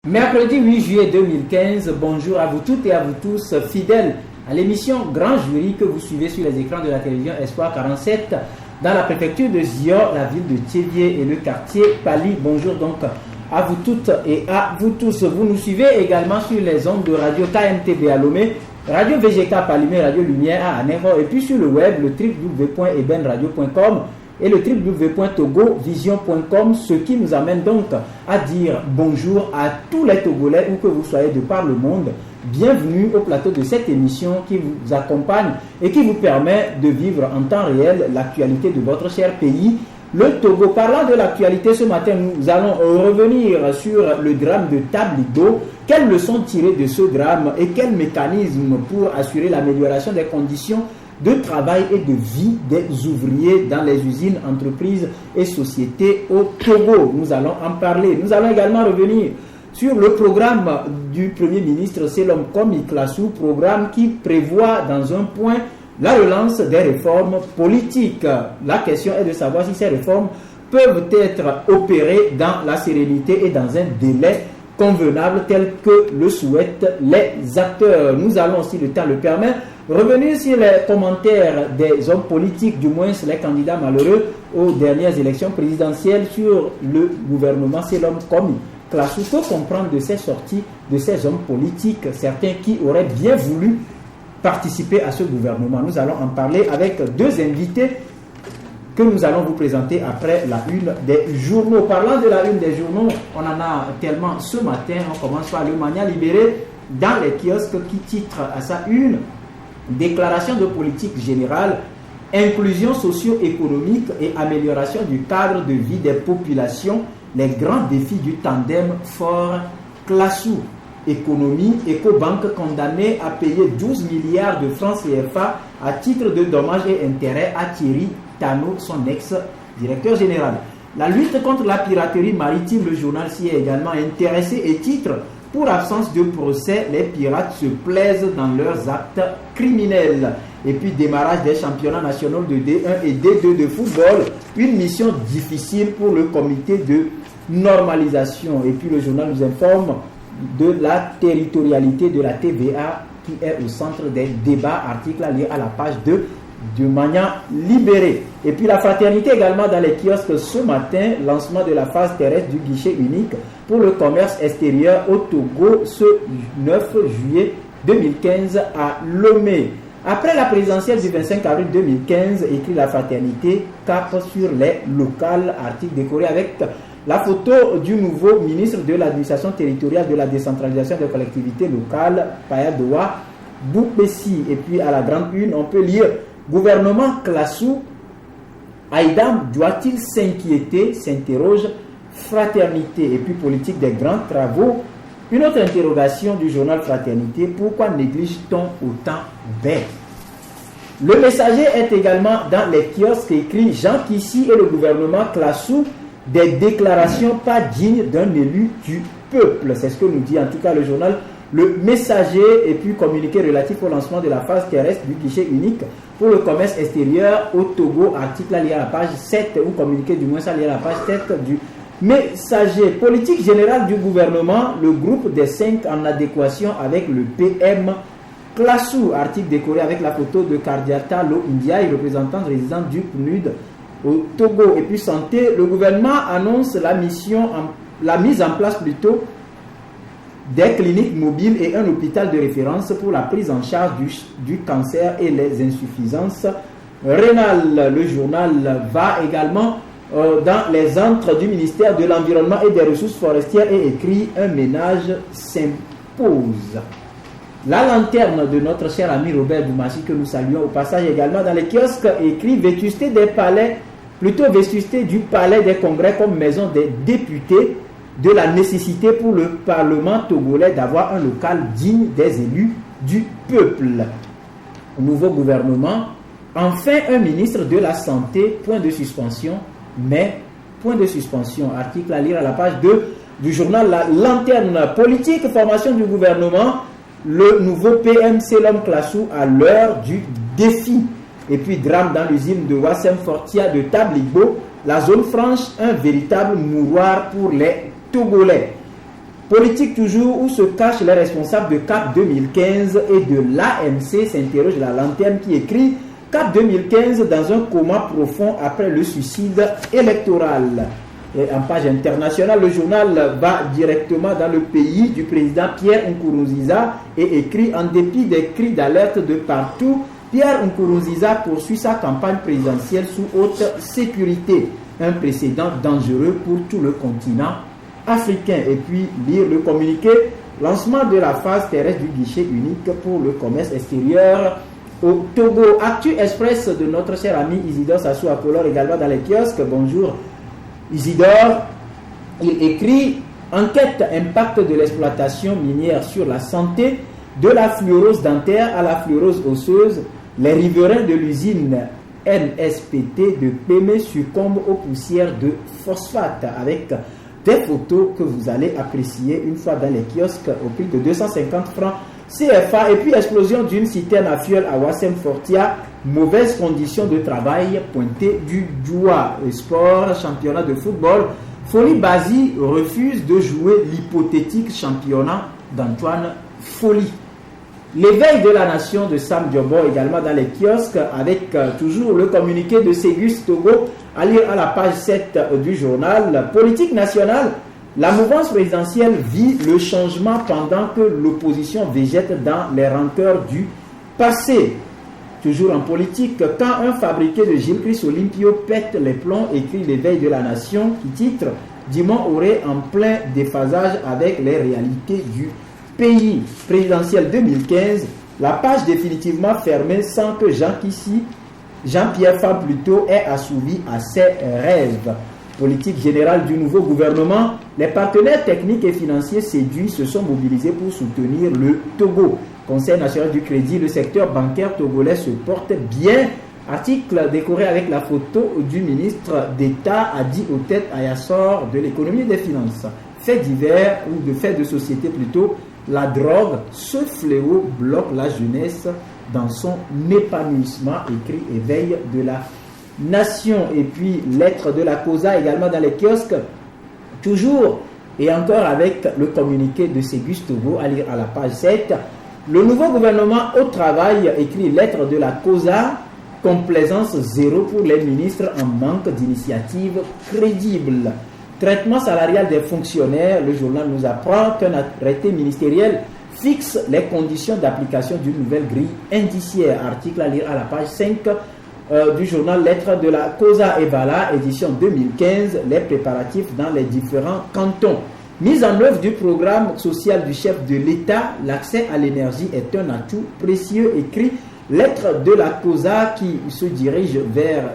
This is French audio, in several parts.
Mercredi 8 juillet 2015, bonjour à vous toutes et à vous tous, fidèles à l'émission Grand Jury que vous suivez sur les écrans de la télévision Espoir 47 dans la préfecture de Zior, la ville de Thiévié et le quartier Pali. Bonjour donc à vous toutes et à vous tous. Vous nous suivez également sur les ondes de radio KMTB à Lomé, Radio VGK Palimé, Radio Lumière à Anéro et puis sur le web le www.ebenradio.com et le www.togovision.com, ce qui nous amène donc à dire bonjour à tous les Togolais, où que vous soyez de par le monde. Bienvenue au plateau de cette émission qui vous accompagne et qui vous permet de vivre en temps réel l'actualité de votre cher pays, le Togo. Parlant de l'actualité, ce matin, nous allons revenir sur le drame de Tablibo. Quelles leçons tirer de ce drame et quels mécanismes pour assurer l'amélioration des conditions de travail et de vie des ouvriers dans les usines, entreprises et sociétés au Togo. Nous allons en parler. Nous allons également revenir sur le programme du Premier ministre Selom Komi Klasu, programme qui prévoit dans un point la relance des réformes politiques. La question est de savoir si ces réformes peuvent être opérées dans la sérénité et dans un délai convenable tel que le souhaitent les acteurs. Nous allons, si le temps le permet, revenir sur les commentaires des hommes politiques, du moins les candidats malheureux aux dernières élections présidentielles sur le gouvernement Selom Komi Klasu. Que comprendre de ces sorties de ces hommes politiques, certains qui auraient bien voulu participer à ce gouvernement? Nous allons en parler avec deux invités que nous allons vous présenter après la une des journaux. Parlant de la une des journaux, on en a tellement ce matin. On commence par le Mania Libéré dans les kiosques qui titre à sa une déclaration de politique générale, inclusion socio-économique et amélioration du cadre de vie des populations, les grands défis du tandem Faure-Klasu. Économie, Ecobank condamné à payer 12 milliards de francs CFA à titre de dommages et intérêts à Thierry Tano, son ex-directeur général. La lutte contre la piraterie maritime, le journal s'y est également intéressé et titre: pour absence de procès, les pirates se plaisent dans leurs actes criminels. Et puis démarrage des championnats nationaux de D1 et D2 de football, une mission difficile pour le comité de normalisation. Et puis le journal nous informe de la territorialité de la TVA qui est au centre des débats, article à lire à la page 2 du Mania Libéré. Et puis la fraternité également dans les kiosques ce matin, lancement de la phase terrestre du guichet unique pour le commerce extérieur au Togo ce 9 juillet 2015 à Lomé. Après la présidentielle du 25 avril 2015, écrit la fraternité, cap sur les locales, article décoré avec la photo du nouveau ministre de l'administration territoriale de la décentralisation des collectivités locales, Payadoa Boupessi. Et puis à la grande une, on peut lire: gouvernement Klasu, Aïdam doit-il s'inquiéter, s'interroge fraternité. Et puis politique des grands travaux, une autre interrogation du journal Fraternité: pourquoi néglige-t-on autant vert? Le Messager est également dans les kiosques, écrit Jean Kissi et le gouvernement Klasu, des déclarations pas dignes d'un élu du peuple. C'est ce que nous dit en tout cas le journal Le Messager. Et puis communiqué relatif au lancement de la phase terrestre du guichet unique pour le commerce extérieur au Togo, article à lire à la page 7, ou communiqué du moins à lire à la page 7 du Messager. Politique générale du gouvernement, le groupe des 5 en adéquation avec le PM Klasu, article décoré avec la photo de Kardiata Lo Ndiaye, représentante résidente du PNUD au Togo. Et puis santé, le gouvernement annonce la mise en place plutôt des cliniques mobiles et un hôpital de référence pour la prise en charge du cancer et les insuffisances rénales. Le journal va également dans les antres du ministère de l'Environnement et des Ressources forestières et écrit: un ménage s'impose. La lanterne de notre cher ami Robert Boumachi, que nous saluons au passage également dans les kiosques, écrit: vétusté des palais, plutôt vétusté du palais des congrès comme maison des députés, de la nécessité pour le Parlement togolais d'avoir un local digne des élus du peuple. Nouveau gouvernement, enfin un ministre de la Santé, point de suspension, mais point de suspension. Article à lire à la page 2 du journal La Lanterne. Politique, formation du gouvernement, le nouveau PM Selom Klasu à l'heure du défi. Et puis drame dans l'usine de Wassem Fortia de Tablibo, la zone franche, un véritable mouroir pour les Togolais. Politique toujours, où se cachent les responsables de CAP 2015 et de l'AMC, s'interroge la lanterne qui écrit CAP 2015 dans un coma profond après le suicide électoral. Et en page internationale, le journal va directement dans le pays du président Pierre Nkurunziza et écrit en dépit des cris d'alerte de partout, Pierre Nkurunziza poursuit sa campagne présidentielle sous haute sécurité. Un précédent dangereux pour tout le continent africain. Et puis lire le communiqué, lancement de la phase terrestre du guichet unique pour le commerce extérieur au Togo. Actu Express de notre cher ami Isidore Sassou Apollore également dans les kiosques. Bonjour Isidore. Il écrit enquête impact de l'exploitation minière sur la santé, de la fluorose dentaire à la fluorose osseuse. Les riverains de l'usine NSPT de Pémé succombent aux poussières de phosphate, avec des photos que vous allez apprécier une fois dans les kiosques au prix de 250 francs CFA. Et puis explosion d'une citerne à fuel à Ouassem Fortia, mauvaises conditions de travail pointées du doigt. Et sport, championnat de football, Folie Bazi refuse de jouer l'hypothétique championnat d'Antoine Folie. L'éveil de la nation de Sam Diobo également dans les kiosques, avec toujours le communiqué de Ségus Togo à lire à la page 7 du journal. Politique nationale, la mouvance présidentielle vit le changement pendant que l'opposition végète dans les rancœurs du passé. Toujours en politique, quand un fabriqué de Gilles Christ Olympio pète les plombs, écrit l'éveil de la nation qui titre Dimon Auré en plein déphasage avec les réalités du pays. Présidentiel 2015, la page définitivement fermée sans que Jean-Pierre Fabre-Plutôt ait assouvi à ses rêves. Politique générale du nouveau gouvernement, les partenaires techniques et financiers séduits se sont mobilisés pour soutenir le Togo. Conseil national du crédit, le secteur bancaire togolais se porte bien. Article décoré avec la photo du ministre d'État Adi Otet Ayassor de l'économie et des finances. Fait divers ou de fait de société plutôt, la drogue, ce fléau bloque la jeunesse dans son épanouissement, écrit éveil de la nation. Et puis lettre de la COSA également dans les kiosques, toujours et encore avec le communiqué de Ségus Togo à lire à la page 7. Le nouveau gouvernement au travail, écrit lettre de la COSA, complaisance zéro pour les ministres en manque d'initiatives crédibles. Traitement salarial des fonctionnaires, le journal nous apprend qu'un arrêté ministériel fixe les conditions d'application d'une nouvelle grille indiciaire. Article à lire à la page 5 du journal Lettres de la COSA Evala, édition 2015, les préparatifs dans les différents cantons. Mise en œuvre du programme social du chef de l'État, l'accès à l'énergie est un atout précieux, écrit Lettre de la COSA qui se dirige vers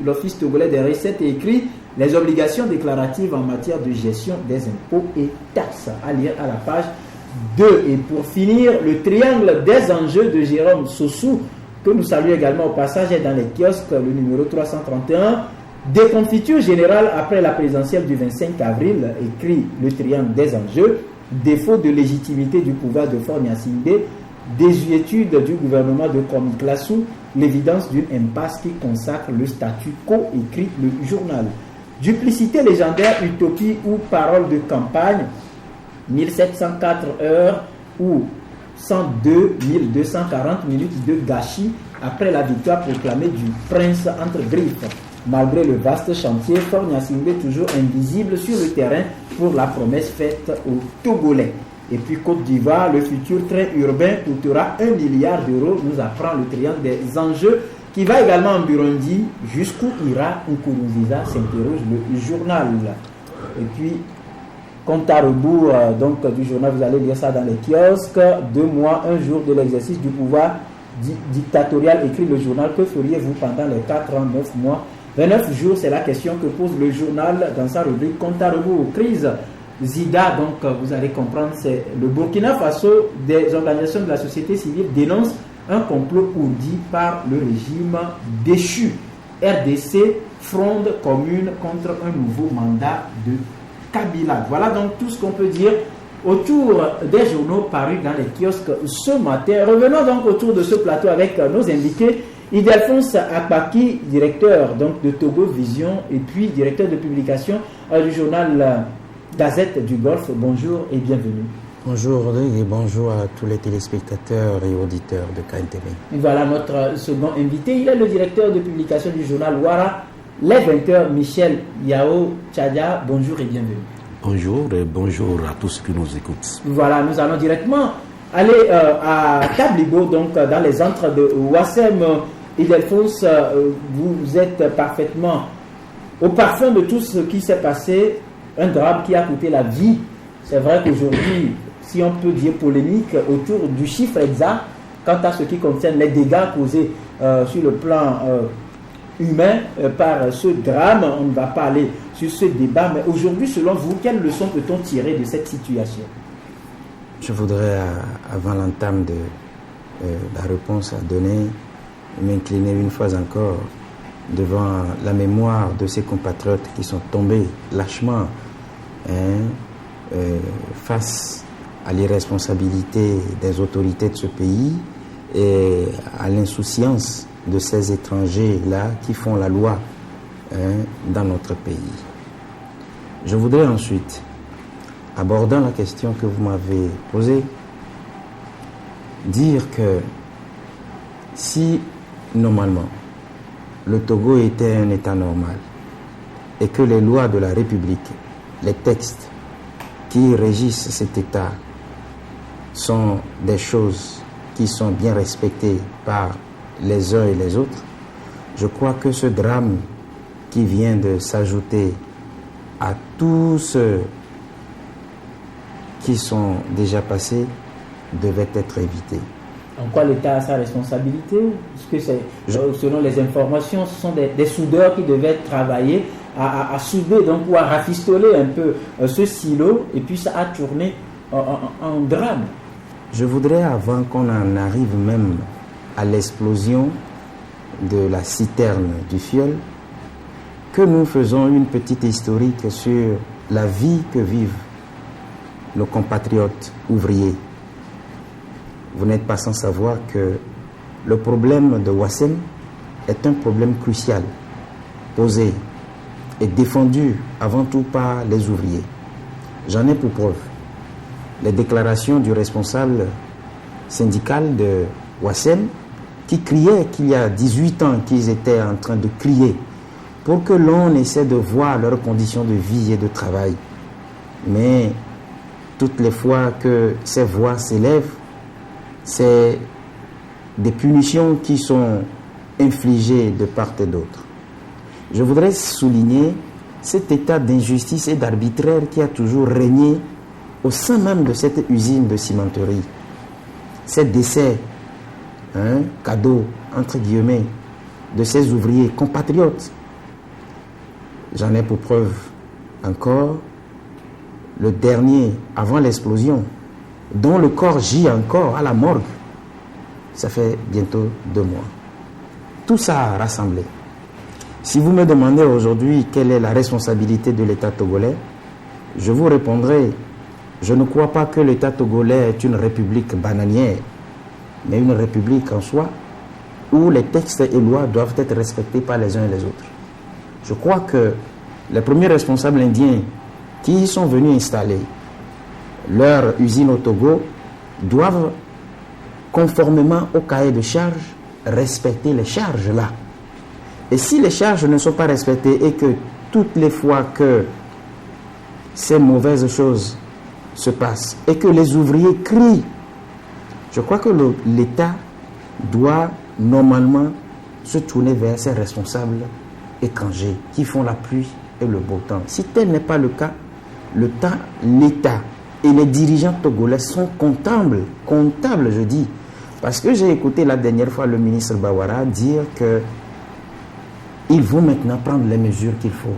l'Office togolais des recettes et écrit les obligations déclaratives en matière de gestion des impôts et taxes. À lire à la page 2. Et pour finir, le triangle des enjeux de Jérôme Sossou, que nous saluons également au passage, est dans les kiosques, le numéro 331. Déconfiture générale après la présidentielle du 25 avril, écrit le triangle des enjeux. Défaut de légitimité du pouvoir de Faure Gnassingbé, désuétude du gouvernement de Kwame Klassou, l'évidence d'une impasse qui consacre le statu quo, écrit le journal. Duplicité légendaire, utopie ou parole de campagne, 1704 heures ou 102 240 minutes de gâchis après la victoire proclamée du prince entre griffes. Malgré le vaste chantier, Faure Gnassingbé toujours invisible sur le terrain pour la promesse faite aux Togolais. Et puis Côte d'Ivoire, le futur train urbain coûtera 1 milliard d'euros, nous apprend le triangle des enjeux, qui va également en Burundi. Jusqu'où ira Nkurunziza, s'interroge le journal. Et puis, compte à rebours donc, du journal, vous allez lire ça dans les kiosques. 2 mois, 1 jour de l'exercice du pouvoir dictatorial, écrit le journal. Que feriez-vous pendant les 4 ans, 9 mois, 29 jours? C'est la question que pose le journal dans sa rubrique compte à rebours. Crise Zida, donc vous allez comprendre, c'est le Burkina Faso. Des organisations de la société civile dénoncent un complot ourdi par le régime déchu. RDC, fronde commune contre un nouveau mandat de Kabila. Voilà donc tout ce qu'on peut dire autour des journaux parus dans les kiosques ce matin. Revenons donc autour de ce plateau avec nos invités. Ildefonse Akpaki, directeur donc de Togo Vision et puis directeur de publication du journal Gazette du Golfe. Bonjour et bienvenue. Bonjour Rodrigue et bonjour à tous les téléspectateurs et auditeurs de KNTV. Et voilà notre second invité. Il est le directeur de publication du journal Ouara, Les 20h, Michel Yao Tchadia. Bonjour et bienvenue. Bonjour et bonjour à tous ceux qui nous écoutent. Voilà, nous allons directement aller à Tablibo, donc dans les antres de Ouassem. Ildefonse, vous êtes parfaitement au parfum de tout ce qui s'est passé. Un drame qui a coûté la vie. C'est vrai qu'aujourd'hui, si on peut dire polémique autour du chiffre exact, quant à ce qui concerne les dégâts causés sur le plan humain par ce drame, on ne va pas aller sur ce débat. Mais aujourd'hui, selon vous, quelles leçons peut-on tirer de cette situation? Je voudrais, avant l'entame de la réponse à donner, m'incliner une fois encore devant la mémoire de ces compatriotes qui sont tombés lâchement face à l'irresponsabilité des autorités de ce pays et à l'insouciance de ces étrangers-là qui font la loi dans notre pays. Je voudrais ensuite, abordant la question que vous m'avez posée, dire que si normalement le Togo était un État normal et que les lois de la République, les textes qui régissent cet État sont des choses qui sont bien respectées par les uns et les autres, je crois que ce drame qui vient de s'ajouter à tous ceux qui sont déjà passés devait être évité. En quoi l'État a sa responsabilité? Parce que c'est, selon les informations, ce sont des soudeurs qui devaient travailler à souder donc, ou à rafistoler un peu ce silo, et puis ça a tourné en drame. Je voudrais, avant qu'on en arrive même à l'explosion de la citerne du Filleul, que nous faisons une petite historique sur la vie que vivent nos compatriotes ouvriers. Vous n'êtes pas sans savoir que le problème de Ouassem est un problème crucial, posé et défendu avant tout par les ouvriers. J'en ai pour preuve les déclarations du responsable syndical de Ouassem qui criait qu'il y a 18 ans qu'ils étaient en train de crier pour que l'on essaie de voir leurs conditions de vie et de travail. Mais toutes les fois que ces voix s'élèvent, c'est des punitions qui sont infligées de part et d'autre. Je voudrais souligner cet état d'injustice et d'arbitraire qui a toujours régné au sein même de cette usine de cimenterie. Ces décès, cadeaux, entre guillemets, de ces ouvriers compatriotes. J'en ai pour preuve encore le dernier, avant l'explosion, dont le corps gît encore à la morgue. Ça fait bientôt 2 mois. Tout ça a rassemblé. Si vous me demandez aujourd'hui quelle est la responsabilité de l'État togolais, je vous répondrai, je ne crois pas que l'État togolais est une république bananière, mais une république en soi, où les textes et lois doivent être respectés par les uns et les autres. Je crois que les premiers responsables indiens qui sont venus installer leur usine au Togo doivent, conformément au cahier de charges, respecter les charges là. Et si les charges ne sont pas respectées et que toutes les fois que ces mauvaises choses se passent et que les ouvriers crient, je crois que l'État doit normalement se tourner vers ses responsables étrangers qui font la pluie et le beau temps. Si tel n'est pas le cas, l'État et les dirigeants togolais sont comptables, je dis. Parce que j'ai écouté la dernière fois le ministre Bawara dire qu'ils vont maintenant prendre les mesures qu'il faut.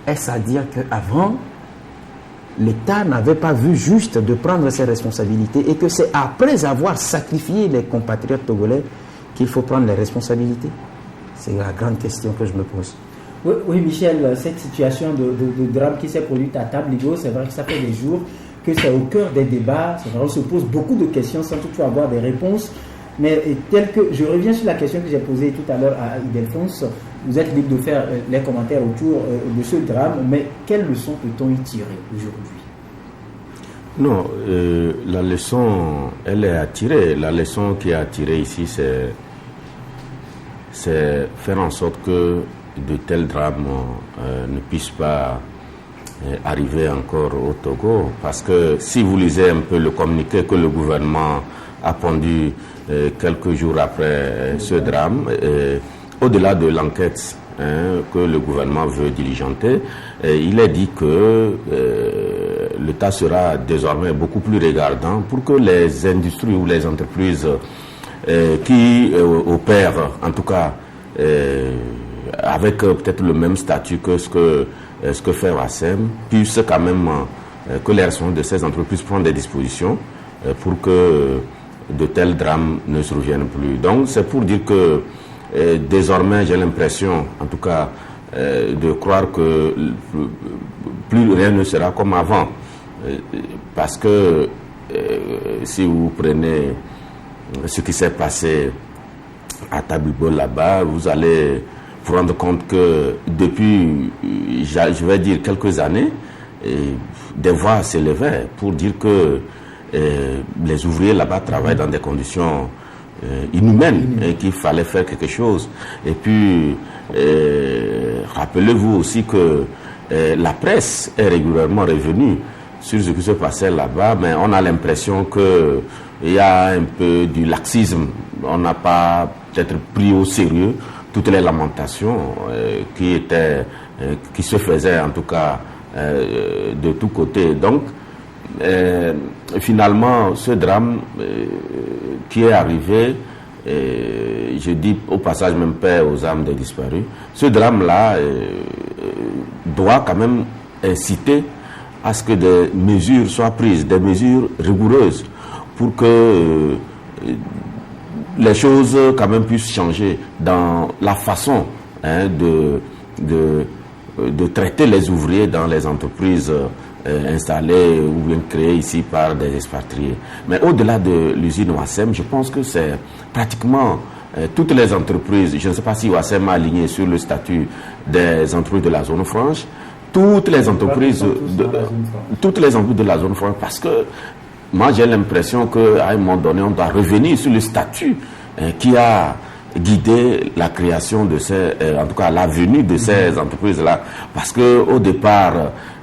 Est-ce à dire qu'avant, l'État n'avait pas vu juste de prendre ses responsabilités et que c'est après avoir sacrifié les compatriotes togolais qu'il faut prendre les responsabilités? C'est la grande question que je me pose. Oui, Michel, cette situation de drame qui s'est produite à Tablibo, c'est vrai que ça fait des jours que c'est au cœur des débats. C'est vrai, on se pose beaucoup de questions sans toutefois avoir des réponses. Mais tel que je reviens sur la question que j'ai posée tout à l'heure à Ildefonse, vous êtes libre de faire les commentaires autour de ce drame, mais quelle leçon peut-on y tirer aujourd'hui? Non, la leçon, elle est à tirer. La leçon qui est à tirer ici, c'est faire en sorte que de tels drames ne puissent pas arriver encore au Togo. Parce que si vous lisez un peu le communiqué que le gouvernement a pondu quelques jours après ce drame, au-delà de l'enquête que le gouvernement veut diligenter, il est dit que l'État sera désormais beaucoup plus regardant pour que les industries ou les entreprises qui opèrent, en tout cas avec peut-être le même statut que ce que fait WASEM, puissent quand même que les responsables de ces entreprises prennent des dispositions pour que de tels drames ne se reviennent plus. Donc c'est pour dire que désormais j'ai l'impression, en tout cas, de croire que plus rien ne sera comme avant. Parce que si vous prenez ce qui s'est passé à Tablibo là-bas, vous allez vous rendre compte que depuis, je vais dire, quelques années, des voix s'élevaient pour dire que les ouvriers là-bas travaillent dans des conditions inhumaines et qu'il fallait faire quelque chose. Et puis, rappelez-vous aussi que la presse est régulièrement revenue sur ce qui se passait là-bas, mais on a l'impression qu'il y a un peu du laxisme. On n'a pas peut-être pris au sérieux toutes les lamentations qui se faisaient en tout cas de tous côtés. Donc, finalement, ce drame qui est arrivé, je dis au passage même paix aux âmes des disparus, ce drame-là doit quand même inciter à ce que des mesures soient prises, des mesures rigoureuses, pour que les choses quand même puissent changer dans la façon de traiter les ouvriers dans les entreprises installées ou bien créées ici par des expatriés. Mais au-delà de l'usine WASEM, je pense que c'est pratiquement toutes les entreprises, je ne sais pas si WASEM a aligné sur le statut des entreprises de la zone franche, toutes les entreprises de la zone franche, parce que moi j'ai l'impression qu'à un moment donné on doit revenir sur le statut qui a guidé la création de ces, en tout cas la venue de ces entreprises-là, parce que au départ,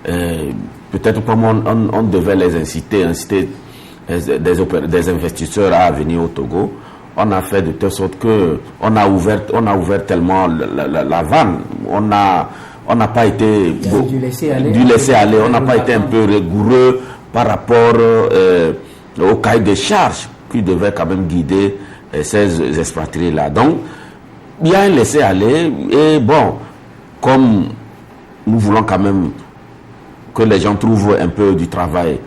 peut-être comme on devait les inciter des investisseurs à venir au Togo, on a fait de telle sorte que on a ouvert tellement la vanne, on n'a pas été du laisser aller, on n'a pas été un peu rigoureux par rapport au cahier des charges qui devait quand même guider ces expatriés-là. Donc, il y a un laisser-aller, et bon, comme nous voulons quand même que les gens trouvent un peu du travail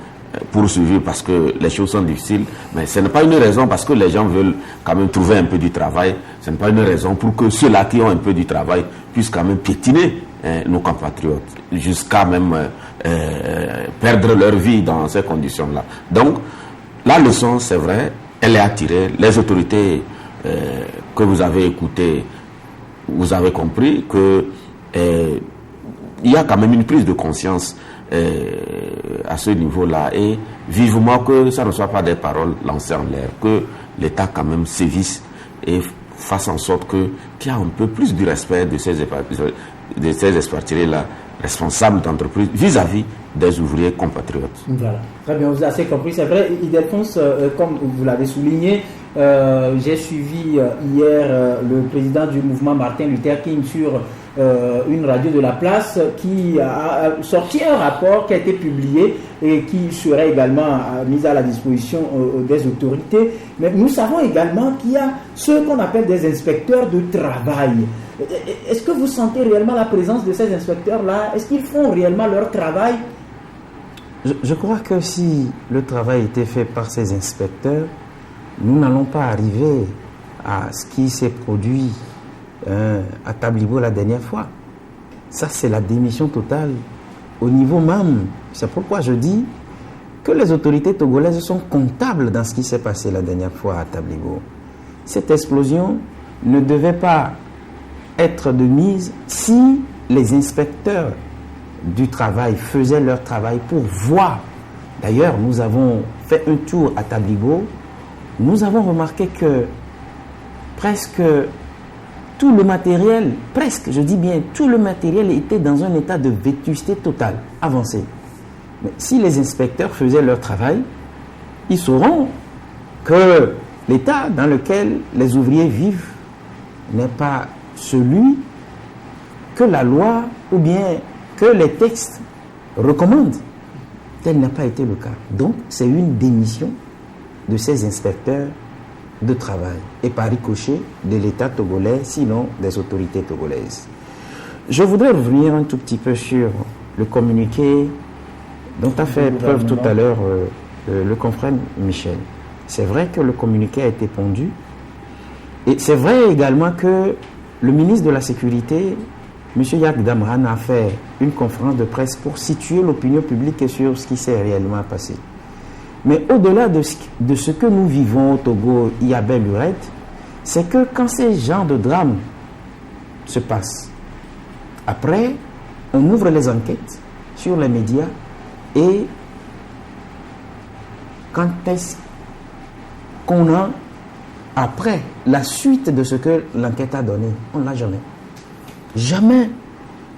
pour survivre, parce que les choses sont difficiles, mais ce n'est pas une raison parce que les gens veulent quand même trouver un peu du travail, ce n'est pas une raison pour que ceux-là qui ont un peu du travail puissent quand même piétiner nos compatriotes, jusqu'à même perdre leur vie dans ces conditions-là. Donc, la leçon, c'est vrai, elle est à tirer. Les autorités que vous avez écoutées, vous avez compris que il y a quand même une prise de conscience à ce niveau-là, et vivement que ça ne soit pas des paroles lancées en l'air, que l'État quand même sévisse et fasse en sorte qu'il y a un peu plus du respect de ces expatriés-là, responsables d'entreprise vis-à-vis des ouvriers compatriotes. Voilà, très bien, vous avez assez compris. C'est vrai, Ildefonse, comme vous l'avez souligné, j'ai suivi hier le président du mouvement Martin Luther King sur une radio de la place qui a sorti un rapport qui a été publié et qui serait également mis à la disposition des autorités. Mais nous savons également qu'il y a ceux qu'on appelle des inspecteurs de travail. Est-ce que vous sentez réellement la présence de ces inspecteurs-là? Est-ce qu'ils font réellement leur travail? Je crois que si le travail était fait par ces inspecteurs, nous n'allons pas arriver à ce qui s'est produit à Tablibo la dernière fois. Ça, c'est la démission totale au niveau même. C'est pourquoi je dis que les autorités togolaises sont comptables dans ce qui s'est passé la dernière fois à Tablibo. cette explosion ne devait pas être de mise si les inspecteurs du travail faisaient leur travail pour voir. D'ailleurs, nous avons fait un tour à Tabligo. Nous avons remarqué que presque tout le matériel, je dis bien tout le matériel était dans un état de vétusté totale, avancé. Mais si les inspecteurs faisaient leur travail, ils sauront que l'état dans lequel les ouvriers vivent n'est pas celui que la loi ou bien que les textes recommandent. Tel n'a pas été le cas. Donc, c'est une démission de ces inspecteurs de travail et par ricochet de l'État togolais, sinon des autorités togolaises. Je voudrais revenir un tout petit peu sur le communiqué dont a fait preuve tout à l'heure le confrère Michel. C'est vrai que le communiqué a été pondu et c'est vrai également que le ministre de la Sécurité, M. Yak Damran, a fait une conférence de presse pour situer l'opinion publique sur ce qui s'est réellement passé. Mais au-delà de ce que nous vivons au Togo, Iyabel Lurette, c'est que quand ces genres de drames se passent, après, on ouvre les enquêtes sur les médias et quand est-ce qu'on a, après la suite de ce que l'enquête a donné, on ne l'a jamais. Jamais.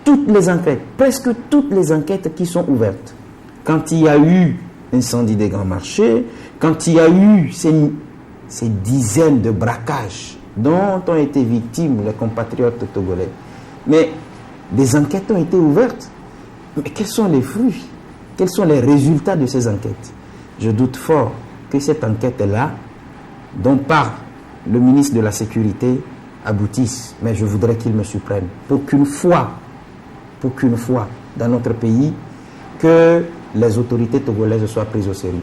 Toutes les enquêtes, presque toutes les enquêtes qui sont ouvertes, quand il y a eu incendie des grands marchés, quand il y a eu ces dizaines de braquages dont ont été victimes les compatriotes togolais, mais des enquêtes ont été ouvertes. Mais quels sont les fruits? Quels sont les résultats de ces enquêtes? Je doute fort que cette enquête-là, dont parle le ministre de la Sécurité, aboutisse. Mais je voudrais qu'il me surprenne. Pour qu'une fois dans notre pays, que les autorités togolaises soient prises au sérieux.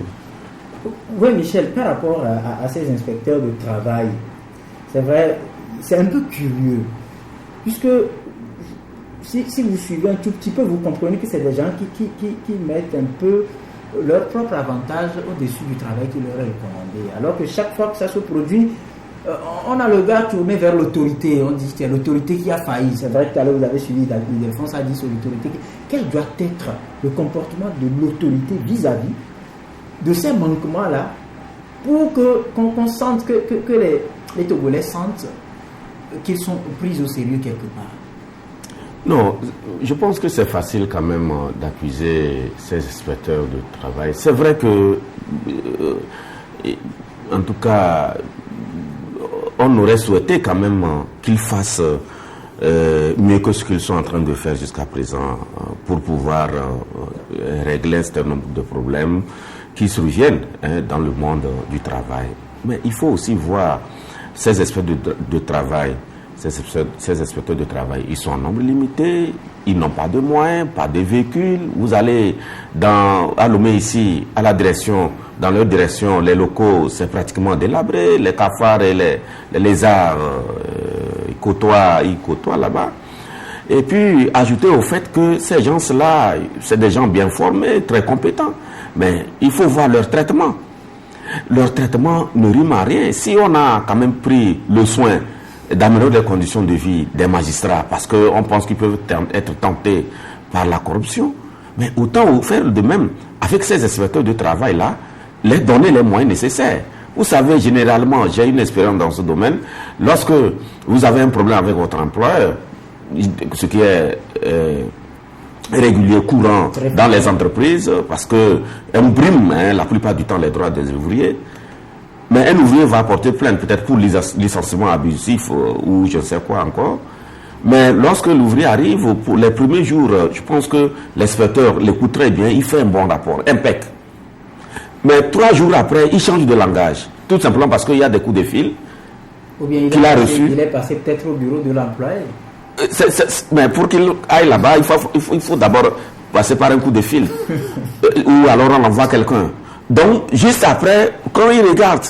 Oui, Michel, par rapport à ces inspecteurs de travail, c'est vrai, c'est un peu curieux, puisque si vous suivez un tout petit peu, vous comprenez que c'est des gens qui mettent un peu leur propre avantage au-dessus du travail qui leur est recommandé. Alors que chaque fois que ça se produit, on a le gars tourné vers l'autorité. On dit que c'est l'autorité qui a failli. C'est vrai que tout à l'heure vous avez suivi Ildefonse a dit sur l'autorité. Quel doit être le comportement de l'autorité vis-à-vis de ces manquements-là pour qu'on sente que les Togolais sentent qu'ils sont pris au sérieux quelque part? Non, je pense que c'est facile quand même d'accuser ces inspecteurs de travail. C'est vrai que, en tout cas, on aurait souhaité quand même qu'ils fassent mieux que ce qu'ils sont en train de faire jusqu'à présent pour pouvoir régler un certain nombre de problèmes qui surviennent dans le monde du travail. Mais il faut aussi voir ces inspecteurs de travail. Ces inspecteurs de travail, ils sont en nombre limité, ils n'ont pas de moyens, pas de véhicules. Vous allez à Lomé ici, à la direction, dans leur direction, les locaux, c'est pratiquement délabré, les cafards et les lézards, ils côtoient là-bas. Et puis, ajouter au fait que ces gens-là, c'est des gens bien formés, très compétents, mais il faut voir leur traitement. Leur traitement ne rime à rien. Si on a quand même pris le soin d'améliorer les conditions de vie des magistrats, parce qu'on pense qu'ils peuvent être tentés par la corruption, mais autant faire de même avec ces inspecteurs de travail-là, les donner les moyens nécessaires. Vous savez, généralement, j'ai une expérience dans ce domaine, lorsque vous avez un problème avec votre employeur, ce qui est régulier, courant dans les entreprises, parce qu'on brime la plupart du temps les droits des ouvriers, mais un ouvrier va porter plainte peut-être pour licenciement abusif ou je ne sais quoi encore. Mais lorsque l'ouvrier arrive, pour les premiers jours, je pense que l'inspecteur l'écoute très bien, il fait un bon rapport, impec. Mais 3 jours après, il change de langage. Tout simplement parce qu'il y a des coups de fil qu'il a reçus. Il est passé peut-être au bureau de l'employé. Mais pour qu'il aille là-bas, il faut d'abord passer par un coup de fil. Ou alors on envoie quelqu'un. Donc, juste après, quand il regarde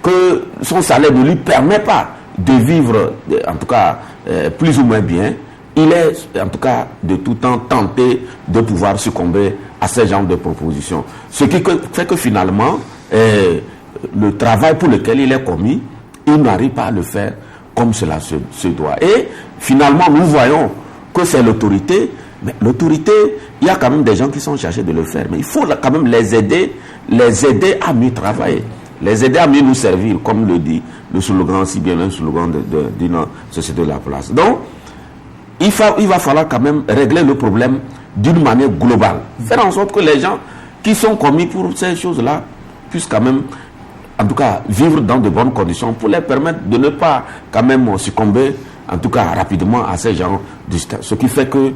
que son salaire ne lui permet pas de vivre, en tout cas, plus ou moins bien, il est, en tout cas, de tout temps tenté de pouvoir succomber à ce genre de propositions. Ce qui fait que finalement, le travail pour lequel il est commis ils n'arrivent pas à le faire comme cela se doit. Et finalement, nous voyons que c'est l'autorité, mais l'autorité, il y a quand même des gens qui sont chargés de le faire, mais il faut quand même les aider à mieux travailler, les aider à mieux nous servir, comme le dit le slogan, si bien le slogan d'une société de la place. Donc, il va falloir quand même régler le problème d'une manière globale. Faire en sorte que les gens qui sont commis pour ces choses-là puissent quand même, en tout cas, vivre dans de bonnes conditions pour les permettre de ne pas quand même succomber, en tout cas rapidement, à ces gens. Ce qui fait que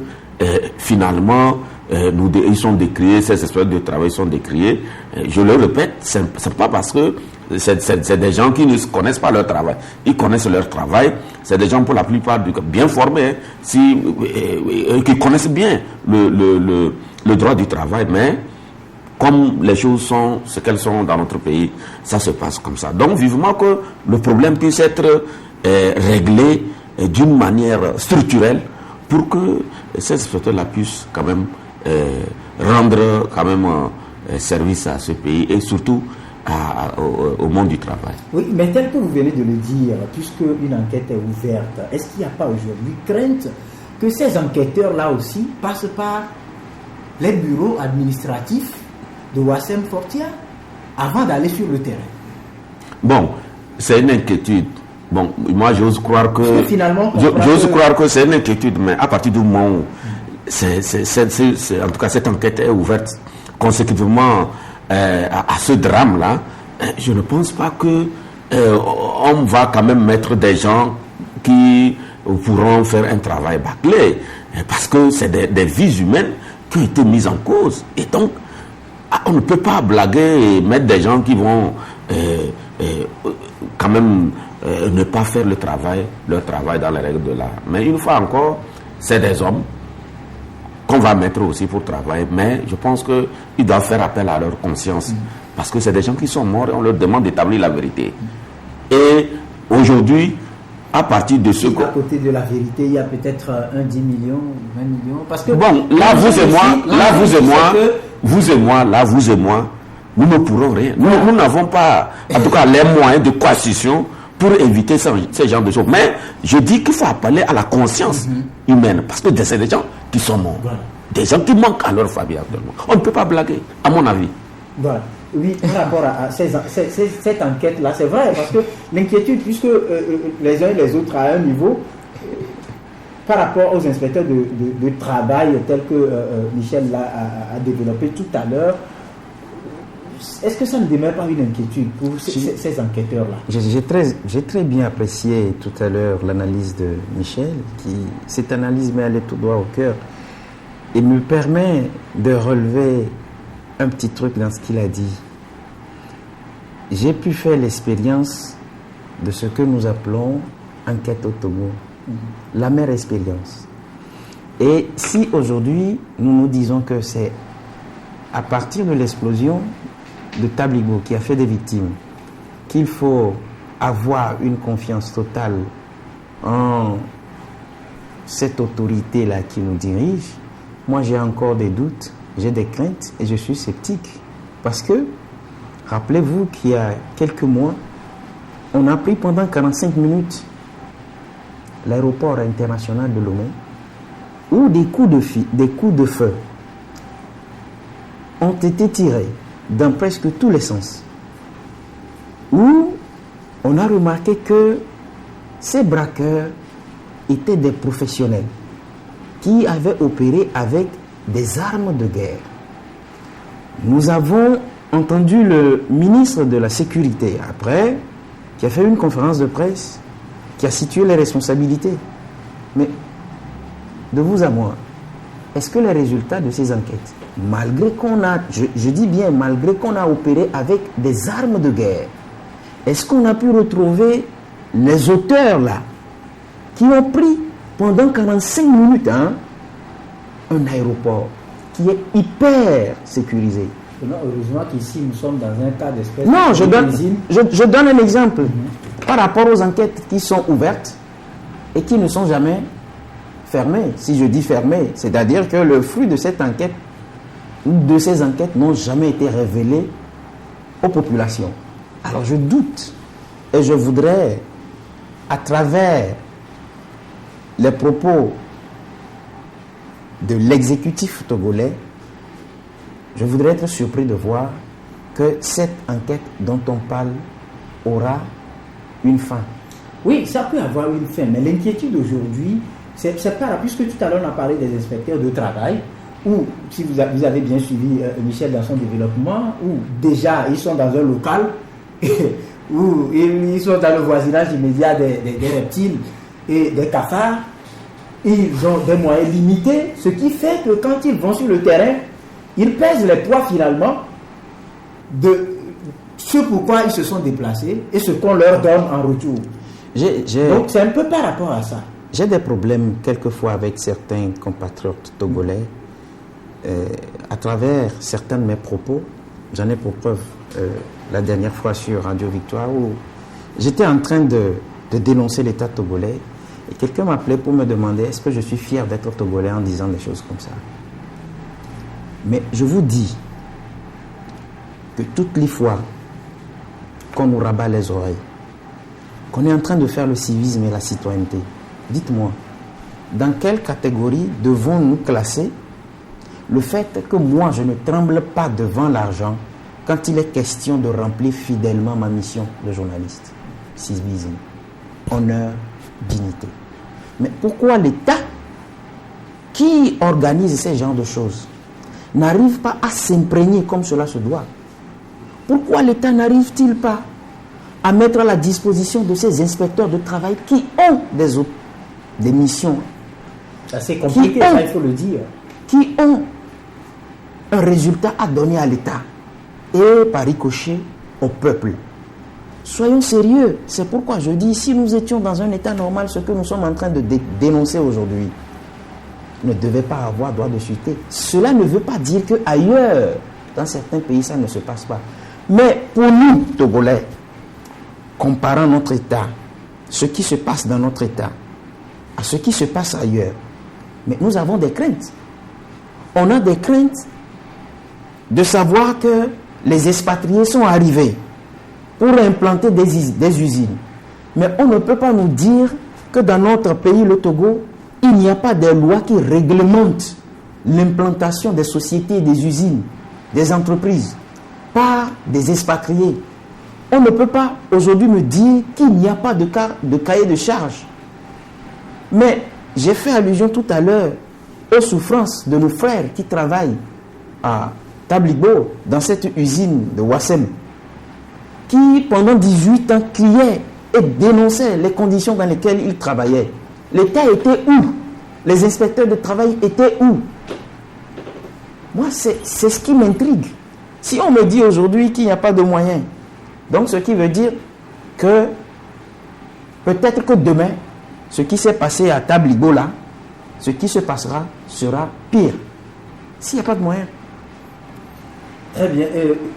finalement, ils sont décriés, ces espèces de travail sont décriés. Je le répète, c'est pas parce que c'est des gens qui ne connaissent pas leur travail. Ils connaissent leur travail. C'est des gens pour la plupart bien formés, qui connaissent bien le droit du travail, mais comme les choses sont ce qu'elles sont dans notre pays, ça se passe comme ça. Donc vivement que le problème puisse être réglé d'une manière structurelle pour que ces secteurs-là puissent quand même rendre quand même service à ce pays et surtout au monde du travail. Oui, mais tel que vous venez de le dire, puisque une enquête est ouverte, est-ce qu'il n'y a pas aujourd'hui crainte que ces enquêteurs-là aussi passent par les bureaux administratifs de Ouassem Fortia avant d'aller sur le terrain? Bon, c'est une inquiétude. Bon, moi j'ose croire que croire que c'est une inquiétude, mais à partir du moment où en tout cas cette enquête est ouverte consécutivement à ce drame-là, je ne pense pas que on va quand même mettre des gens qui pourront faire un travail bâclé, parce que c'est des vies humaines qui ont été mises en cause. Et donc, on ne peut pas blaguer et mettre des gens qui vont quand même ne pas faire leur travail dans les règles de l'art. Mais une fois encore, c'est des hommes qu'on va mettre aussi pour travailler, mais je pense qu'ils doivent faire appel à leur conscience, parce que c'est des gens qui sont morts et on leur demande d'établir la vérité. Et aujourd'hui, à partir de ce... À côté de la vérité, il y a peut-être 10 millions, 20 millions, parce que... Bon, là, vous et moi, nous ne pourrons rien. Nous n'avons pas, en tout cas, les moyens de coercition pour éviter ce genre de choses. Mais je dis qu'il faut appeler à la conscience humaine, parce que c'est des gens qui sont morts, des gens qui manquent à leur famille actuellement. On ne peut pas blaguer, à mon avis. Voilà. Oui, par rapport à cette enquête-là, c'est vrai, parce que l'inquiétude, puisque les uns et les autres à un niveau, par rapport aux inspecteurs de travail tels que Michel a développé tout à l'heure, est-ce que ça ne demeure pas une inquiétude pour ces enquêteurs-là? J'ai très bien apprécié tout à l'heure l'analyse de Michel, cette analyse m'est allée tout droit au cœur et me permet de relever un petit truc dans ce qu'il a dit. J'ai pu faire l'expérience de ce que nous appelons enquête au Togo, la mère expérience. Et si aujourd'hui nous disons que c'est à partir de l'explosion de Tabligo qui a fait des victimes qu'il faut avoir une confiance totale en cette autorité-là qui nous dirige, moi j'ai encore des doutes, j'ai des craintes et je suis sceptique. Parce que, rappelez-vous qu'il y a quelques mois, on a pris pendant 45 minutes l'aéroport international de Lomé, où des coups de feu ont été tirés dans presque tous les sens. Où on a remarqué que ces braqueurs étaient des professionnels qui avaient opéré avec des armes de guerre. Nous avons entendu le ministre de la Sécurité après, qui a fait une conférence de presse, qui a situé les responsabilités. Mais de vous à moi, est-ce que les résultats de ces enquêtes, malgré qu'on a, je dis bien malgré qu'on a opéré avec des armes de guerre, est-ce qu'on a pu retrouver les auteurs là, qui ont pris pendant 45 minutes un aéroport qui est hyper sécurisé? Non, heureusement qu'ici nous sommes dans un cas d'espèce. Non, je donne un exemple par rapport aux enquêtes qui sont ouvertes et qui ne sont jamais fermées. Si je dis fermées, c'est-à-dire que le fruit de cette enquête ou de ces enquêtes n'ont jamais été révélés aux populations. Alors je doute Et je voudrais, à travers les propos de l'exécutif togolais, je voudrais être surpris de voir que cette enquête dont on parle aura une fin. Oui, ça peut avoir une fin, mais l'inquiétude aujourd'hui, c'est pas là, puisque tout à l'heure on a parlé des inspecteurs de travail, où, si vous avez bien suivi Michel dans son développement, où déjà ils sont dans un local, où ils sont dans le voisinage immédiat des reptiles et des cafards, ils ont des moyens limités, ce qui fait que quand ils vont sur le terrain, ils pèsent les poids finalement de ce pourquoi ils se sont déplacés et ce qu'on leur donne en retour. Donc c'est un peu par rapport à ça. J'ai des problèmes quelquefois avec certains compatriotes togolais. À travers certains de mes propos, j'en ai pour preuve la dernière fois sur Radio Victoire où j'étais en train de dénoncer l'État togolais et quelqu'un m'appelait pour me demander est-ce que je suis fier d'être togolais en disant des choses comme ça. Mais je vous dis que toutes les fois qu'on nous rabat les oreilles, qu'on est en train de faire le civisme et la citoyenneté, dites-moi, dans quelle catégorie devons-nous classer le fait que moi je ne tremble pas devant l'argent quand il est question de remplir fidèlement ma mission de journaliste? Civisme, honneur, dignité. Mais pourquoi l'État qui organise ces genres de choses n'arrive pas à s'imprégner comme cela se doit? Pourquoi l'État n'arrive-t-il pas à mettre à la disposition de ces inspecteurs de travail qui ont des missions assez compliquées, ça il faut le dire, qui ont un résultat à donner à l'État et par ricochet au peuple? Soyons sérieux. C'est pourquoi je dis, si nous étions dans un État normal, ce que nous sommes en train de dénoncer aujourd'hui ne devait pas avoir droit de suite. Cela ne veut pas dire qu'ailleurs, dans certains pays, ça ne se passe pas. Mais pour nous, Togolais, comparant notre État, ce qui se passe dans notre État, à ce qui se passe ailleurs, mais nous avons des craintes. On a des craintes de savoir que les expatriés sont arrivés pour implanter des usines. Mais on ne peut pas nous dire que dans notre pays, le Togo, il n'y a pas de loi qui réglemente l'implantation des sociétés et des usines, des entreprises, par des expatriés. On ne peut pas aujourd'hui me dire qu'il n'y a pas de cahier de charge. Mais j'ai fait allusion tout à l'heure aux souffrances de nos frères qui travaillent à Tablibo, dans cette usine de Wassem, qui pendant 18 ans criaient et dénonçaient les conditions dans lesquelles ils travaillaient. L'État était où? Les inspecteurs de travail étaient où? Moi, c'est ce qui m'intrigue. Si on me dit aujourd'hui qu'il n'y a pas de moyens, donc ce qui veut dire que peut-être que demain, ce qui s'est passé à Tablibo là, ce qui se passera sera pire. S'il n'y a pas de moyens. Très bien.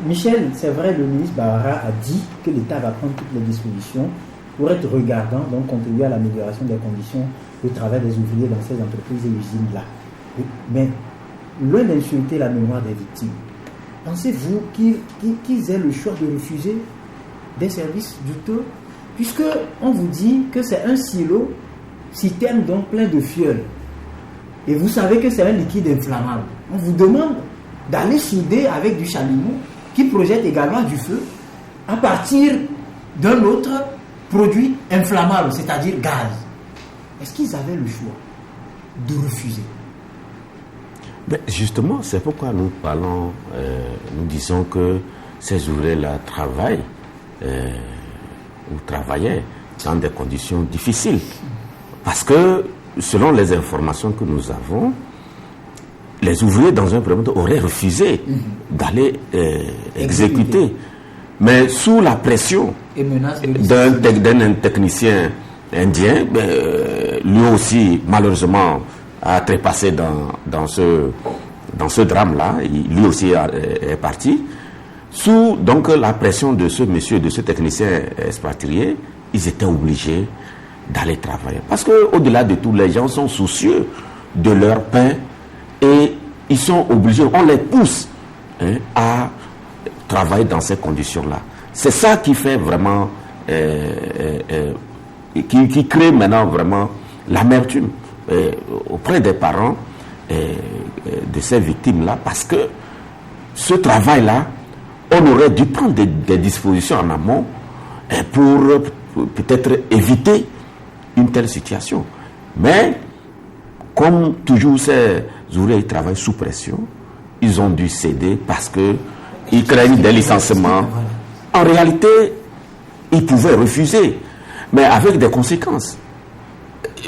Michel, c'est vrai, le ministre Bahara a dit que l'État va prendre toutes les dispositions pour être regardant, donc contribuer à l'amélioration des conditions de travail des ouvriers dans ces entreprises et usines-là. Mais loin d'insulter la mémoire des victimes, pensez-vous qu'ils aient le choix de refuser des services douteux, puisque on vous dit que c'est un silo citerne donc plein de fioles, et vous savez que c'est un liquide inflammable. On vous demande d'aller souder avec du chalumeau qui projette également du feu à partir d'un autre produit inflammable, c'est-à-dire gaz. Est-ce qu'ils avaient le choix de refuser? Mais justement, c'est pourquoi nous parlons, nous disons que ces ouvriers-là travaillent ou travaillaient dans des conditions difficiles. Parce que, selon les informations que nous avons, les ouvriers, dans un premier temps, auraient refusé d'aller exécuter. Mais sous la pression d'un technicien indien, lui aussi, malheureusement, a trépassé dans ce drame-là. Lui aussi est parti. Sous donc la pression de ce monsieur, de ce technicien expatrié, ils étaient obligés d'aller travailler. Parce qu'au-delà de tout, les gens sont soucieux de leur pain et ils sont obligés, on les pousse à travailler dans ces conditions-là. C'est ça qui fait vraiment qui crée maintenant vraiment l'amertume auprès des parents de ces victimes-là, parce que ce travail-là, on aurait dû prendre des dispositions en amont pour peut-être éviter une telle situation. Mais, comme toujours ces ouvriers travaillent sous pression, ils ont dû céder parce qu'ils craignent des licenciements. En réalité, ils pouvaient refuser, mais avec des conséquences.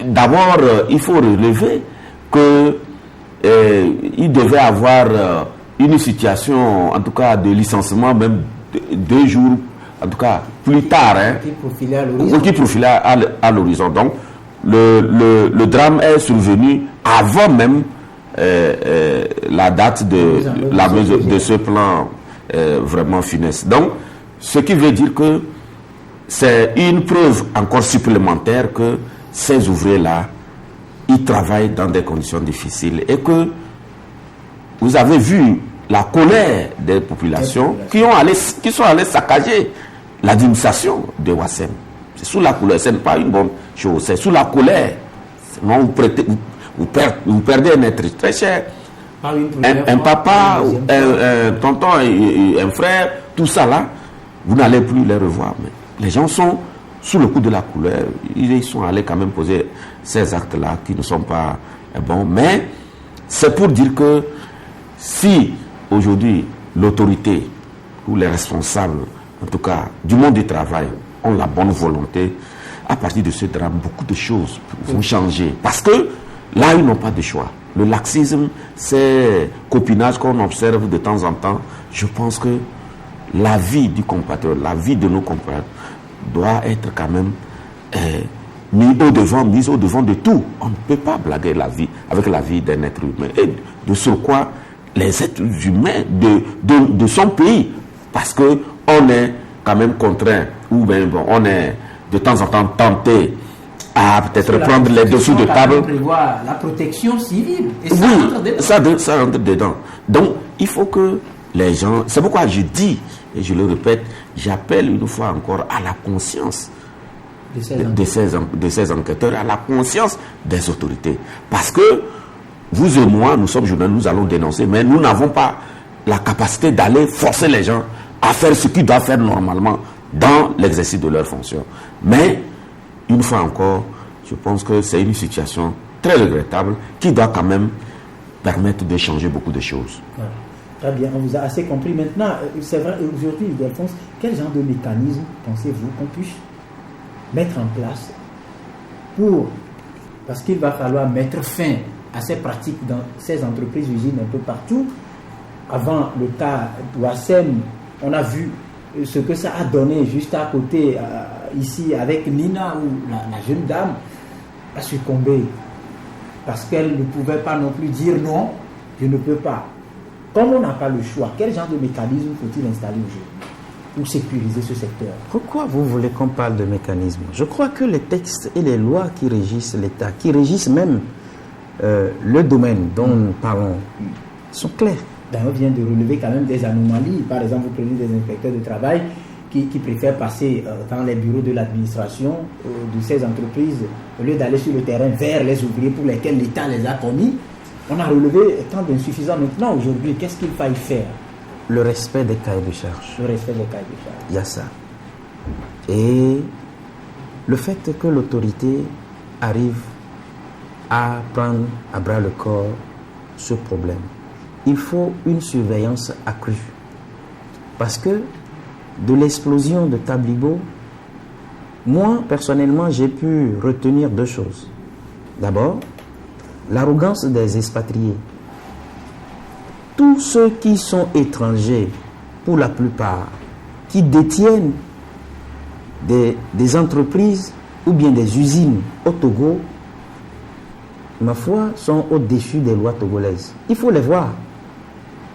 D'abord, il faut relever qu'il devait avoir une situation, en tout cas de licenciement, même 2 jours, en tout cas plus tard, qui profilait à l'horizon. Donc, le drame est survenu avant même la date de ce plan vraiment funeste. Donc, ce qui veut dire que c'est une preuve encore supplémentaire que ces ouvriers-là, ils travaillent dans des conditions difficiles et que vous avez vu la colère des populations qui sont allées saccager l'administration de Ouassem. C'est sous la colère, ce n'est pas une bonne chose, c'est sous la colère. Sinon, vous perdez un être très cher. Un papa, un tonton, un frère, tout ça là, vous n'allez plus les revoir. Mais les gens sont sous le coup de la colère. Ils sont allés quand même poser ces actes-là qui ne sont pas bons. Mais c'est pour dire que si aujourd'hui l'autorité ou les responsables, en tout cas du monde du travail, ont la bonne volonté, à partir de ce drame, beaucoup de choses vont changer. Parce que là, ils n'ont pas de choix. Le laxisme, c'est copinage qu'on observe de temps en temps. Je pense que la vie du compatriote, la vie de nos compatriotes doit être quand même mise au devant de tout. On ne peut pas blaguer la vie avec la vie d'un être humain. Et de surcroît, les êtres humains de son pays. Parce qu'on est quand même contraint, ou bien bon, on est de temps en temps tenté à peut-être prendre les dessous de table. Prévoit la protection civile. Et ça oui, rentre dedans. Ça rentre dedans. Donc, il faut que les gens... C'est pourquoi je dis, et je le répète, j'appelle une fois encore à la conscience de ces enquêteurs, à la conscience des autorités. Parce que vous et moi, nous sommes journalistes, nous allons dénoncer, mais nous n'avons pas la capacité d'aller forcer les gens à faire ce qu'ils doivent faire normalement dans l'exercice de leurs fonctions. Mais, une fois encore, je pense que c'est une situation très regrettable qui doit quand même permettre de changer beaucoup de choses. Voilà. Très bien, on vous a assez compris. Maintenant, c'est vrai, aujourd'hui, Alphonse, quel genre de mécanisme pensez-vous qu'on puisse mettre en place parce qu'il va falloir mettre fin à ces pratiques dans ces entreprises, usines un peu partout. Avant le cas d'Ouassem, on a vu ce que ça a donné juste à côté, ici, avec Nina, où la jeune dame a succombé parce qu'elle ne pouvait pas non plus dire non, je ne peux pas. Comme on n'a pas le choix, quel genre de mécanisme faut-il installer aujourd'hui pour sécuriser ce secteur? Pourquoi vous voulez qu'on parle de mécanisme? Je crois que les textes et les lois qui régissent l'État, qui régissent même le domaine dont nous parlons, sont clairs. On vient de relever quand même des anomalies. Par exemple, vous prenez des inspecteurs de travail qui préfèrent passer dans les bureaux de l'administration de ces entreprises au lieu d'aller sur le terrain vers les ouvriers pour lesquels l'État les a commis. On a relevé tant d'insuffisants. Maintenant, aujourd'hui, qu'est-ce qu'il faille faire? Le respect des cahiers de charge. Le respect des cahiers de charge. Il y a ça. Et le fait que l'autorité arrive à prendre à bras le corps ce problème. Il faut une surveillance accrue. Parce que de l'explosion de Tablibo, moi, personnellement, j'ai pu retenir 2 choses. D'abord, l'arrogance des expatriés. Tous ceux qui sont étrangers, pour la plupart, qui détiennent des entreprises ou bien des usines au Togo, ma foi, sont au-dessus des lois togolaises. Il faut les voir.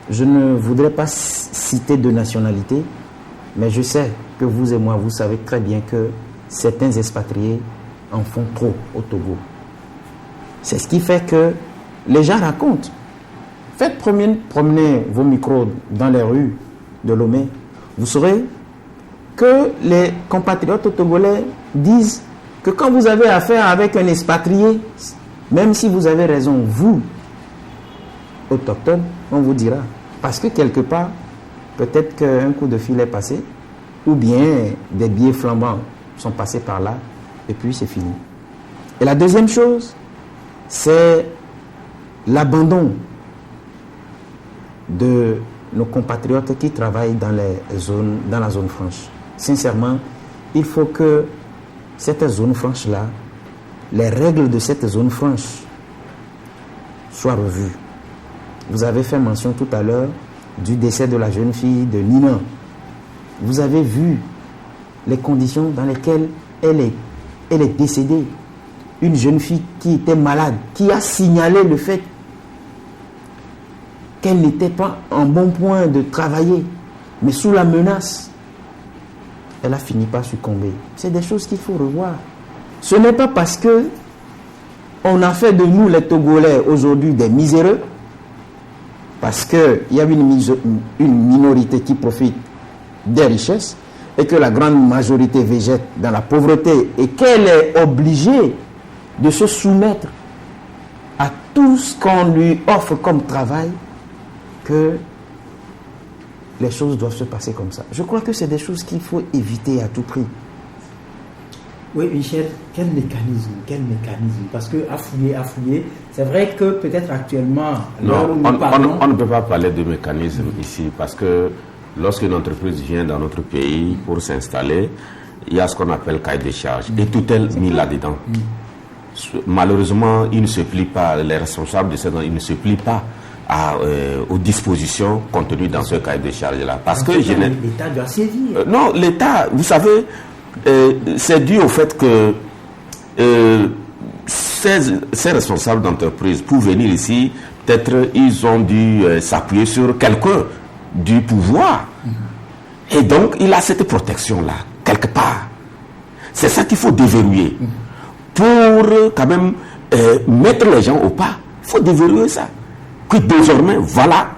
Je ne voudrais pas citer de nationalité, mais je sais que vous et moi, vous savez très bien que certains expatriés en font trop au Togo. C'est ce qui fait que les gens racontent. Faites promener vos micros dans les rues de Lomé. Vous saurez que les compatriotes togolais disent que quand vous avez affaire avec un expatrié, même si vous avez raison, vous, autochtones, on vous dira. Parce que quelque part, peut-être qu'un coup de fil est passé, ou bien des billets flambants sont passés par là, et puis c'est fini. Et la deuxième chose, c'est l'abandon de nos compatriotes qui travaillent dans la zone franche. Sincèrement, il faut que cette zone franche-là, les règles de cette zone franche soient revues. Vous avez fait mention tout à l'heure du décès de la jeune fille de Nina. Vous avez vu les conditions dans lesquelles elle est décédée. Une jeune fille qui était malade, qui a signalé le fait qu'elle n'était pas en bon point de travailler, mais sous la menace, elle a fini par succomber. C'est des choses qu'il faut revoir. Ce n'est pas parce que on a fait de nous les Togolais aujourd'hui des miséreux, parce qu'il y a une minorité qui profite des richesses et que la grande majorité végète dans la pauvreté et qu'elle est obligée de se soumettre à tout ce qu'on lui offre comme travail, que les choses doivent se passer comme ça. Je crois que c'est des choses qu'il faut éviter à tout prix. Oui, Michel, quel mécanisme? Parce que à fouiller, c'est vrai que peut-être actuellement... Non, on ne peut pas parler de mécanisme ici, parce que lorsqu'une entreprise vient dans notre pays pour s'installer, il y a ce qu'on appelle cahier des charges, et tout est mis là-dedans. Malheureusement, il ne se plie pas, les responsables de cette ils ne se plient pas aux dispositions contenues dans ce cahier de charges-là. Parce que l'État doit sévir. Non, l'État, vous savez, c'est dû au fait que ces responsables d'entreprise, pour venir ici, peut-être ils ont dû s'appuyer sur quelqu'un du pouvoir. Et donc, il a cette protection-là, quelque part. C'est ça qu'il faut déverrouiller. Pour quand même mettre les gens au pas, il faut déverrouiller ça. Que désormais, voilà,